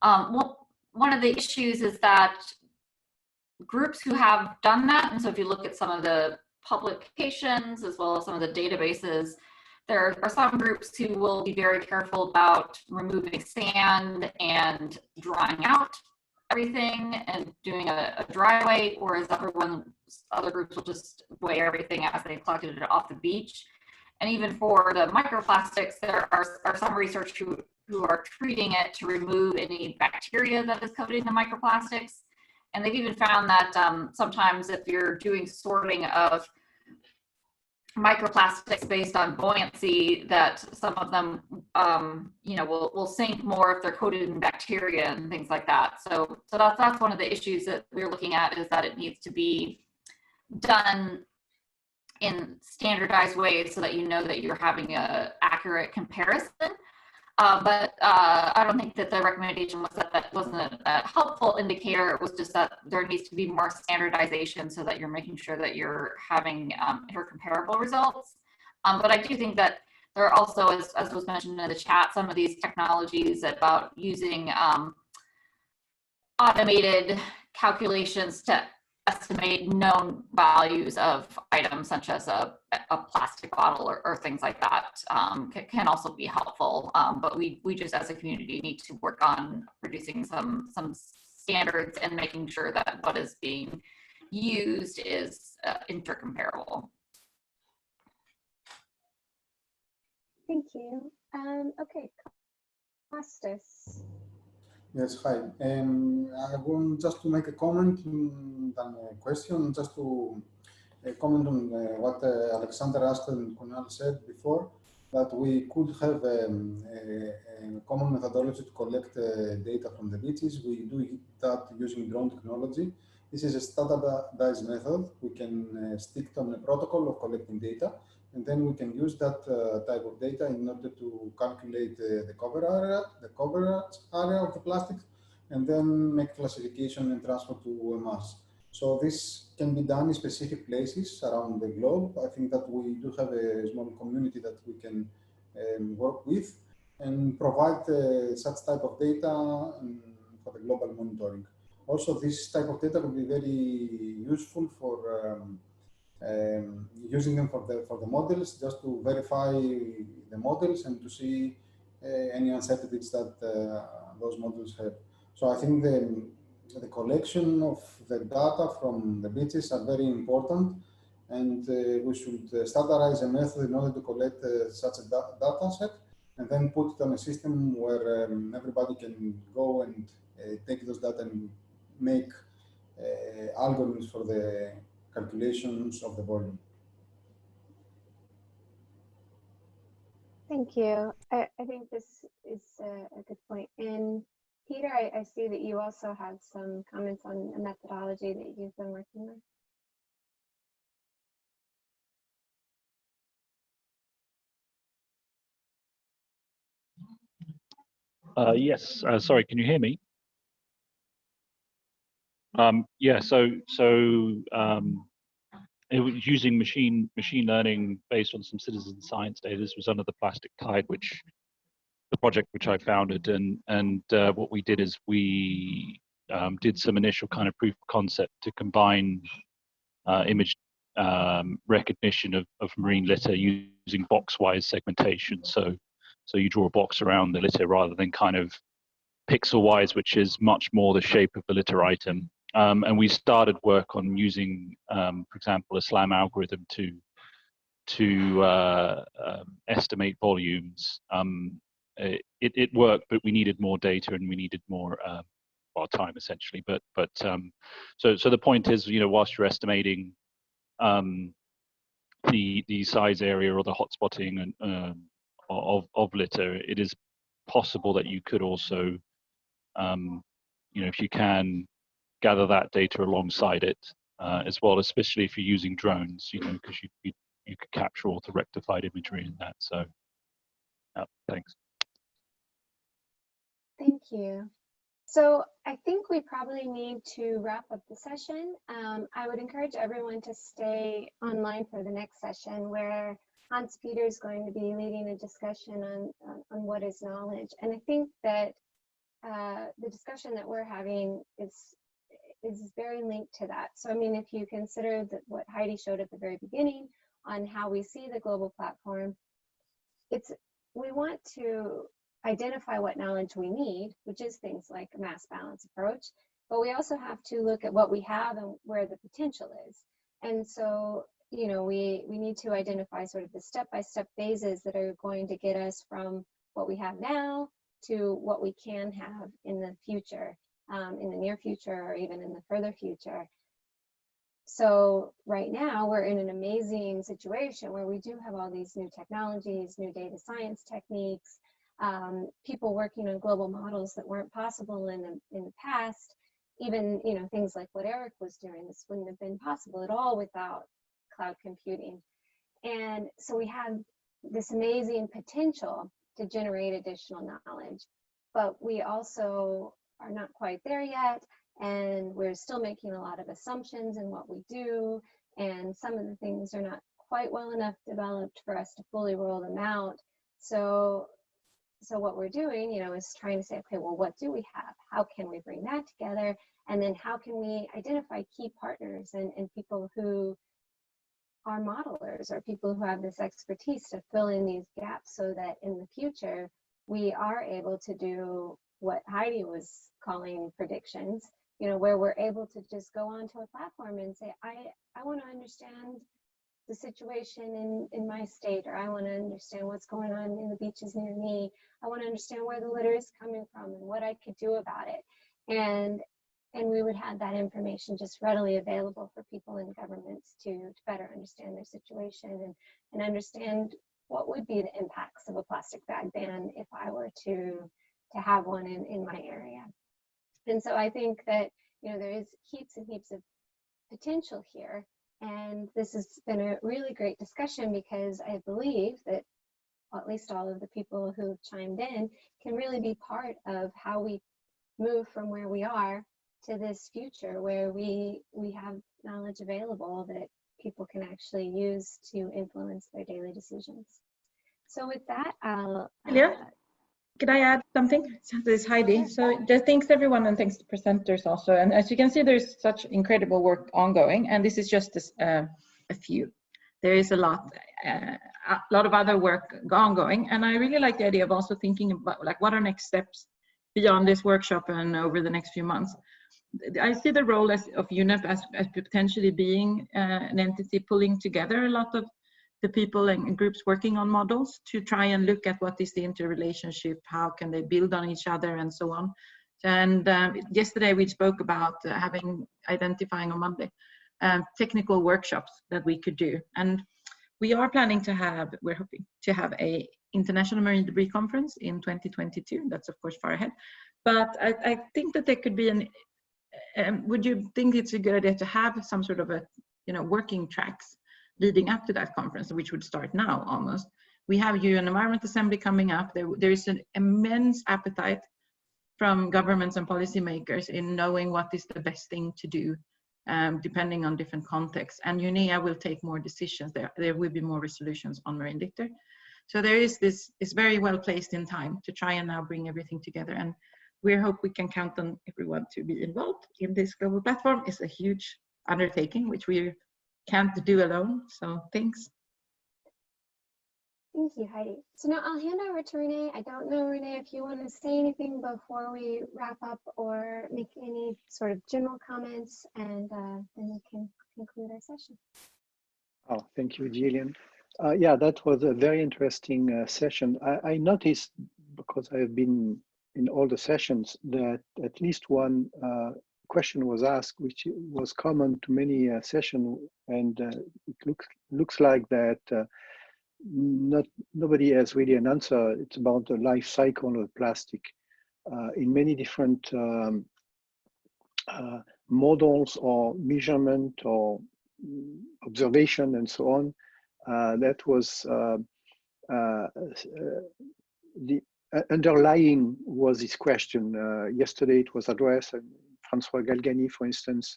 Well, one of the issues is that groups who have done that, and so if you look at some of the publications as well as some of the databases, there are some groups who will be very careful about removing sand and drying out everything and doing a dry weight, whereas other groups will just weigh everything as they collected it off the beach. And even for the microplastics, there are some research who are treating it to remove any bacteria that is coating the microplastics. And they've even found that sometimes if you're doing sorting of microplastics based on buoyancy, that some of them, will sink more if they're coated in bacteria and things like that. So that's one of the issues that we're looking at, is that it needs to be done in standardized ways so that you know that you're having an accurate comparison. But I don't think that the recommendation was that wasn't a helpful indicator. It was just that there needs to be more standardization so that you're making sure that you're having intercomparable results. But I do think that there are also, as was mentioned in the chat, some of these technologies about using automated calculations to estimate known values of items such as a plastic bottle or things like that can also be helpful. But we just as a community need to work on producing some standards and making sure that what is being used is intercomparable. Thank you. Okay, Costas. Yes, hi. I want just to make a comment than a question, just to comment on what Alexander asked and Kunal said before, that we could have a common methodology to collect data from the beaches. We do that using drone technology. This is a standardized method. We can stick on a protocol of collecting data, and then we can use that type of data in order to calculate the coverage area of the plastics, and then make classification and transfer to OMS. So this can be done in specific places around the globe. I think that we do have a small community that we can work with and provide such type of data for the global monitoring. Also, this type of data will be very useful for using them for the models, just to verify the models and to see any uncertainties that those models have. So I think the collection of the data from the beaches are very important, and we should standardize a method in order to collect such a data set, and then put it on a system where everybody can go and take those data and make algorithms for the calculations of the volume. Thank you. I think this is a good point. And Peter, I see that you also have some comments on a methodology that you've been working on. Yes, sorry, can you hear me? Yeah, it was using machine learning based on some citizen science data. This was under the Plastic Tide, the project which I founded, and what we did is we did some initial kind of proof of concept to combine image recognition of marine litter using box-wise segmentation. So you draw a box around the litter rather than kind of pixel-wise, which is much more the shape of the litter item. And we started work on using, for example, a SLAM algorithm to estimate volumes. It worked, but we needed more data and we needed more time essentially. But so the point is, whilst you're estimating the size area or the hotspotting and of litter, it is possible that you could also, if you can gather that data alongside it as well, especially if you're using drones, because you could capture all the rectified imagery in that. So, thanks. Thank you. So I think we probably need to wrap up the session. I would encourage everyone to stay online for the next session, where Hans Peter is going to be leading a discussion on what is knowledge. And I think that the discussion that we're having is very linked to that. So I mean, if you consider that what Heidi showed at the very beginning on how we see the global platform, we want to identify what knowledge we need, which is things like a mass balance approach, but we also have to look at what we have and where the potential is. And so, we need to identify sort of the step-by-step phases that are going to get us from what we have now to what we can have in the future, in the near future, or even in the further future. So right now we're in an amazing situation where we do have all these new technologies, new data science techniques, people working on global models that weren't possible in the past. Even things like what Eric was doing, this wouldn't have been possible at all without cloud computing. And so we have this amazing potential to generate additional knowledge, but we also are not quite there yet, and we're still making a lot of assumptions in what we do, and some of the things are not quite well enough developed for us to fully roll them out. So what we're doing, is trying to say, okay, well, what do we have? How can we bring that together? And then how can we identify key partners and people who are modelers, or people who have this expertise to fill in these gaps, so that in the future we are able to do what Heidi was calling predictions, where we're able to just go onto a platform and say, I want to understand the situation in my state, or I want to understand what's going on in the beaches near me. I want to understand where the litter is coming from and what I could do about it. And we would have that information just readily available for people in governments to better understand their situation and understand what would be the impacts of a plastic bag ban if I were to have one in my area. And so I think that, there is heaps and heaps of potential here. And this has been a really great discussion, because I believe that at least all of the people who chimed in can really be part of how we move from where we are to this future where we have knowledge available that people can actually use to influence their daily decisions. So with that, I'll... Could I add something? This is Heidi. So just thanks everyone, and thanks to presenters also. And as you can see, there's such incredible work ongoing, and this is just a few. There is a lot of other work ongoing, and I really like the idea of also thinking about what are next steps beyond this workshop and over the next few months. I see the role of UNEP as potentially being an entity pulling together a lot of the people and groups working on models to try and look at what is the interrelationship, how can they build on each other, and so on. And yesterday we spoke about identifying on Monday technical workshops that we could do. And we are planning to have, we're hoping to have a International Marine Debris Conference in 2022. That's of course far ahead. But I think that there could be would you think it's a good idea to have some sort of working tracks leading up to that conference, which would start now almost? We have UN Environment Assembly coming up. There is an immense appetite from governments and policymakers in knowing what is the best thing to do depending on different contexts. And UNEA will take more decisions. There will be more resolutions on marine litter. So there is this, is very well placed in time to try and now bring everything together. And we hope we can count on everyone to be involved in this global platform. It's a huge undertaking, which we can't do alone. So thanks. Thank you, Heidi. So now I'll hand over to Renee. I don't know, Renee, if you want to say anything before we wrap up or make any sort of general comments, and then we can conclude our session. Oh, thank you, Gillian. Yeah, that was a very interesting session. I noticed, because I've been in all the sessions, that at least one question was asked, which was common to many sessions, and it looks like that nobody has really an answer. It's about the life cycle of plastic in many different models or measurement or observation and so on. That was the underlying was this question. Yesterday it was addressed, and François Galgani, for instance,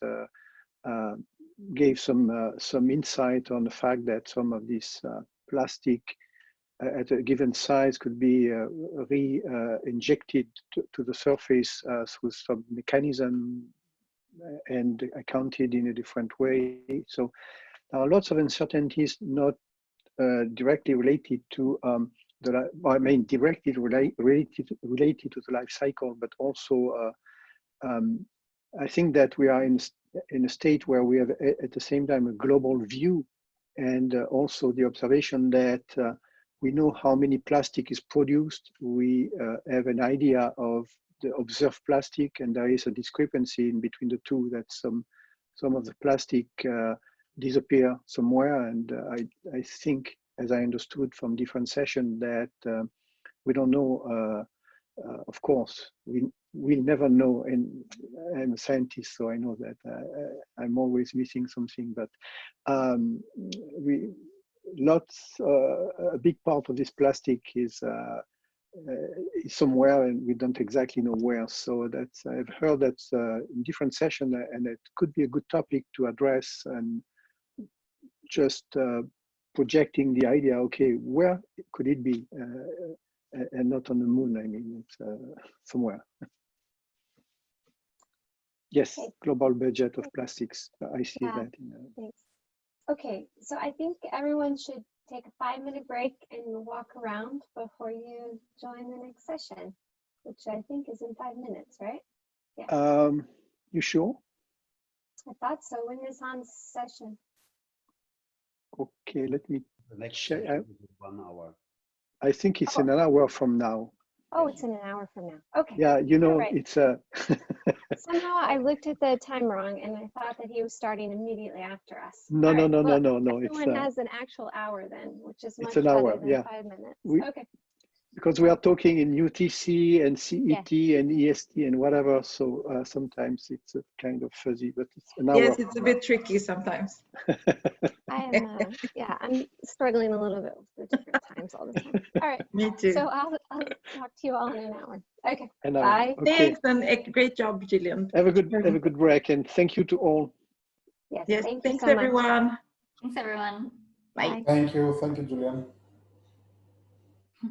gave some insight on the fact that some of this plastic at a given size could be re-injected to the surface through some mechanism and accounted in a different way. So there are lots of uncertainties not directly related to directly related to the life cycle, but also I think that we are in a state where we have at the same time a global view, and also the observation that we know how many plastic is produced. We have an idea of the observed plastic, and there is a discrepancy in between the two, that some of the plastic disappear somewhere. And I think, as I understood from different sessions, that we don't know. Of course, we'll never know, and I'm a scientist, so I know that I'm always missing something. But a big part of this plastic is somewhere, and we don't exactly know where. So that's, I've heard that in different sessions, and it could be a good topic to address, and just projecting the idea. Okay, where could it be? And not on the moon. I mean, it's somewhere. Yes, okay. Global budget of plastics. I see that. Thanks. Okay, so I think everyone should take a 5-minute break and walk around before you join the next session, which I think is in 5 minutes, right? Yeah. You sure? I thought so. When is Hans' session? Okay, let me check. 1 hour. I think it's in an hour from now. Oh, it's in an hour from now. Okay. Yeah, you know, right. It's Somehow I looked at the time wrong, and I thought that he was starting immediately after us. No. Everyone has an actual hour then, which is much better than 5 minutes. Okay. Because we are talking in UTC and CET and EST and whatever, so sometimes it's a kind of fuzzy, but it's an hour. Yes, it's a bit tricky sometimes. I'm struggling a little bit with the different times all the time. All right. Me too. So I'll talk to you all in an hour. Okay. An hour. Bye. Okay. Thanks, and great job, Gillian. Have a good break, and thank you to all. Yes. Thanks so everyone. Thanks everyone. Bye. Thank you, Julian.